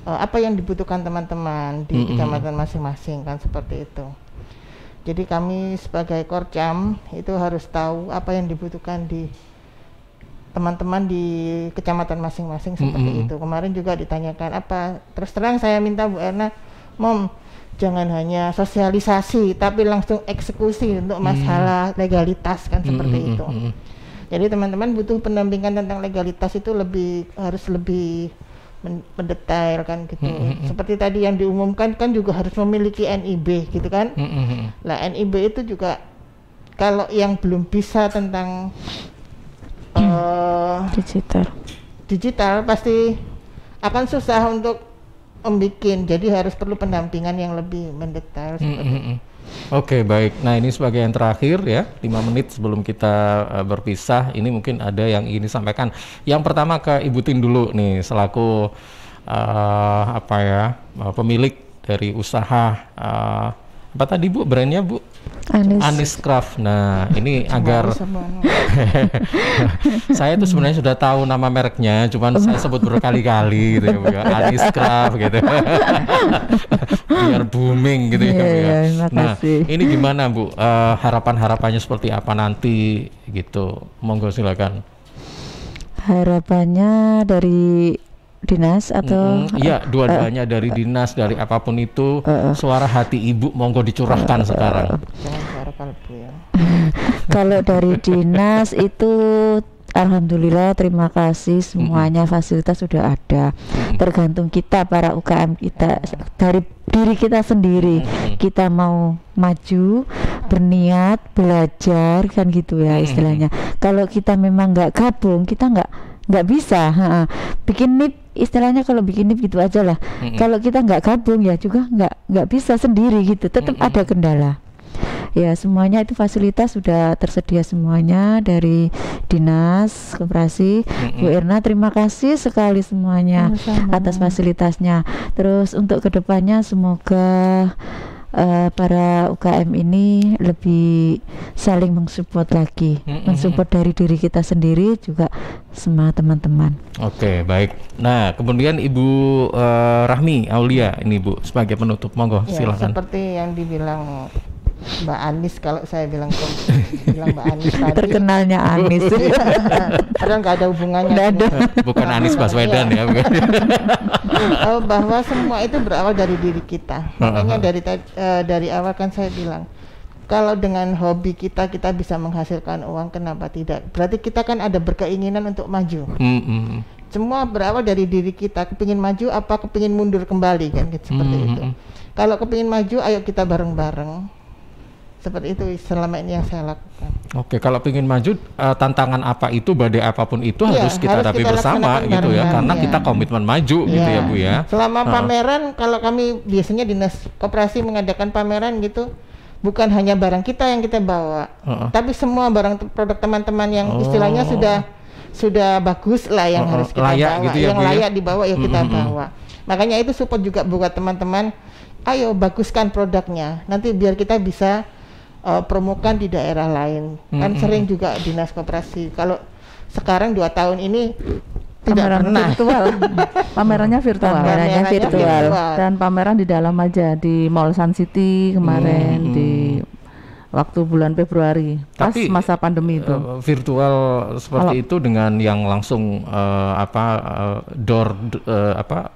apa yang dibutuhkan teman-teman di kecamatan masing-masing, kan seperti itu. Jadi kami sebagai Korcam itu harus tahu apa yang dibutuhkan di teman-teman di kecamatan masing-masing, seperti itu. Kemarin juga ditanyakan apa, terus terang saya minta Bu Erna, jangan hanya sosialisasi tapi langsung eksekusi untuk masalah legalitas, kan seperti itu. Jadi teman-teman butuh pendampingan tentang legalitas itu harus lebih mendetail, kan gitu. Seperti tadi yang diumumkan kan juga harus memiliki NIB gitu kan. Lah NIB itu juga kalau yang belum bisa tentang digital pasti akan susah untuk membikin, jadi harus perlu pendampingan yang lebih mendetail. Oke, baik. Nah ini sebagai yang terakhir ya, 5 menit sebelum kita berpisah, ini mungkin ada yang ingin disampaikan. Yang pertama ke Ibu Tin dulu nih, selaku pemilik dari usaha apa tadi Bu, brandnya Bu? Anis Craft. Nah ini agar saya tuh sebenarnya sudah tahu nama mereknya, cuman saya sebut berkali-kali gitu ya Bu ya, Anis Craft gitu. Biar booming gitu ya Bu ya. Nah ini gimana Bu, harapan-harapannya seperti apa nanti gitu, monggo silakan. Harapannya dari dinas atau iya, dua-duanya dari dinas, dari apapun itu, suara hati Ibu monggo dicurahkan sekarang. Jangan suara kalbu ya. Kalau dari dinas itu alhamdulillah, terima kasih semuanya, fasilitas sudah ada. Tergantung kita para UKM kita, dari diri kita sendiri, kita mau maju berniat belajar kan gitu ya istilahnya. Kalau kita memang nggak gabung, kita nggak bisa. Bikin NIP istilahnya, kalau bikin NIP gitu aja lah. Kalau kita nggak gabung ya juga nggak bisa sendiri gitu, tetap ada kendala. Ya semuanya itu fasilitas sudah tersedia semuanya dari Dinas Koperasi. Bu Erna terima kasih sekali semuanya atas fasilitasnya. Terus untuk kedepannya semoga para UKM ini lebih saling mensupport lagi, mensupport dari diri kita sendiri juga sama teman-teman. Oke, baik. Nah, kemudian Ibu Rahmi Aulia ini Bu sebagai penutup, monggo ya, silakan. Seperti yang dibilang Mbak Anis, kalau saya bilang Mbak Anis tadi, terkenalnya Anis. Padahal nggak ada hubungannya. Bukan Anis Baswedan ya. Bahwa semua itu berawal dari diri kita. Makanya dari awal kan saya bilang, kalau dengan hobi kita bisa menghasilkan uang, kenapa tidak? Berarti kita kan ada berkeinginan untuk maju. Semua berawal dari diri kita, kepingin maju apa kepingin mundur kembali kan gitu, seperti itu. Kalau kepingin maju, ayo kita bareng-bareng. Seperti itu selama ini yang saya lakukan. Oke, kalau ingin maju, tantangan apa itu, badai apapun itu harus kita hadapi bersama gitu ya, karena kita komitmen maju gitu ya Bu ya. Selama pameran, kalau kami biasanya Dinas Koperasi mengadakan pameran gitu, bukan hanya barang kita yang kita bawa, tapi semua barang produk teman-teman yang istilahnya sudah bagus lah yang harus kita bawa, gitu ya, yang layak dibawa ya kita bawa. Makanya itu support juga buat teman-teman, ayo baguskan produknya, nanti biar kita bisa promokan di daerah lain. Kan sering juga Dinas Koperasi. Kalau sekarang 2 tahun ini tidak pernah virtual. Pamerannya virtual. Dan pameran di dalam aja di Mall Sun City kemarin di waktu bulan Februari, pas masa pandemi itu. Virtual seperti itu dengan yang langsung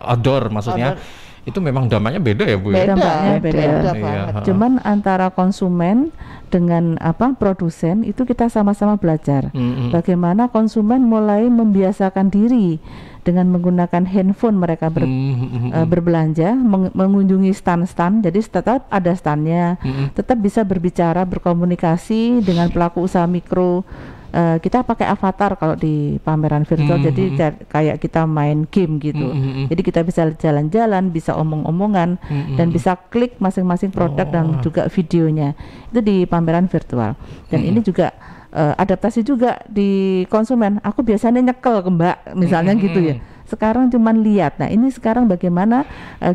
outdoor maksudnya. Itu memang dampaknya beda ya Bu ya? Dampaknya beda. Cuman antara konsumen dengan produsen itu kita sama-sama belajar. Bagaimana konsumen mulai membiasakan diri dengan menggunakan handphone mereka berbelanja, mengunjungi stand-stand. Jadi tetap ada standnya, tetap bisa berbicara, berkomunikasi dengan pelaku usaha mikro. Kita pakai avatar kalau di pameran virtual, jadi kayak kita main game gitu. Jadi kita bisa jalan-jalan, bisa omong-omongan, dan bisa klik masing-masing produk dan juga videonya. Itu di pameran virtual. Dan ini juga adaptasi juga di konsumen. Aku biasanya nyekel ke Mbak, misalnya gitu ya. Sekarang cuman lihat. Nah ini sekarang bagaimana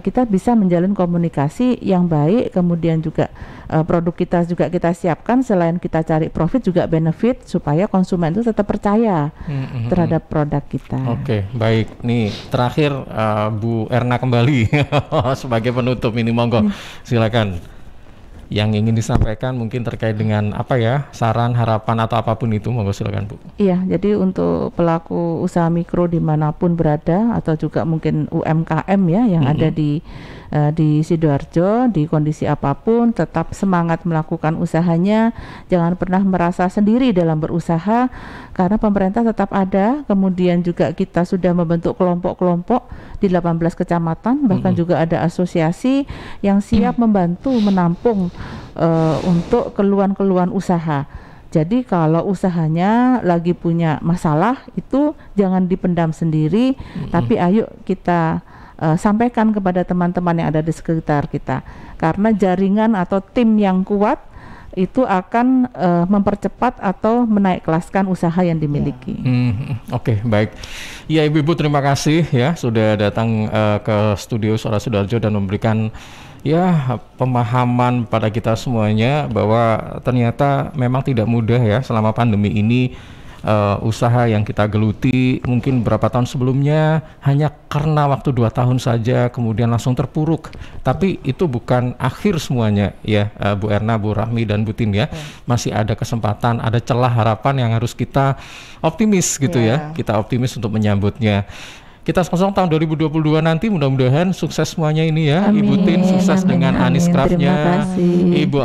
kita bisa menjalin komunikasi yang baik, kemudian juga produk kita juga kita siapkan, selain kita cari profit juga benefit supaya konsumen itu tetap percaya terhadap produk kita. Oke, baik. Nih terakhir Bu Erna kembali sebagai penutup ini, monggo silakan. Yang ingin disampaikan mungkin terkait dengan saran, harapan atau apapun itu, monggo silakan Bu. Iya, jadi untuk pelaku usaha mikro dimanapun berada atau juga mungkin UMKM ya yang ada di Sidoarjo, di kondisi apapun tetap semangat melakukan usahanya, jangan pernah merasa sendiri dalam berusaha karena pemerintah tetap ada. Kemudian juga kita sudah membentuk kelompok-kelompok di 18 kecamatan, bahkan juga ada asosiasi yang siap membantu menampung untuk keluhan-keluhan usaha. Jadi kalau usahanya lagi punya masalah itu jangan dipendam sendiri, tapi ayo kita sampaikan kepada teman-teman yang ada di sekitar kita, karena jaringan atau tim yang kuat itu akan mempercepat atau menaik kelaskan usaha yang dimiliki. Oke, baik. Ya Ibu-ibu terima kasih ya sudah datang ke studio Suara Sidoarjo dan memberikan pemahaman pada kita semuanya bahwa ternyata memang tidak mudah ya selama pandemi ini. Usaha yang kita geluti mungkin beberapa tahun sebelumnya hanya karena waktu 2 tahun saja kemudian langsung terpuruk, tapi itu bukan akhir semuanya ya Bu Erna, Bu Rahmi dan Bu Tin ya. Masih ada kesempatan, ada celah harapan yang harus kita optimis gitu ya. Kita optimis untuk menyambutnya. kita song tahun 2022 nanti mudah-mudahan sukses semuanya ini ya. Amin, Ibu Tin sukses dengan Anis Craft-nya. Ibu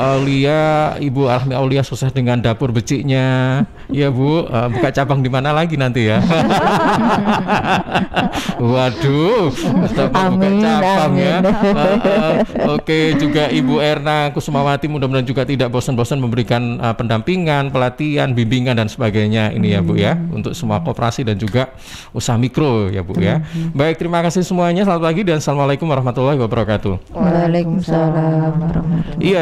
Ahmi Aulia sukses dengan dapur beciknya. Ya Bu, buka cabang di mana lagi nanti ya? Waduh, buka cabang ya. Oke, juga Ibu Erna Kusumawati mudah-mudahan juga tidak bosan-bosan memberikan pendampingan, pelatihan, bimbingan dan sebagainya ini ya Bu ya, untuk semua koperasi dan juga usaha mikro ya Bu ya. Baik, terima kasih semuanya. Selamat pagi dan assalamualaikum warahmatullahi wabarakatuh. Waalaikumsalam warahmatullahi wabarakatuh. Iya.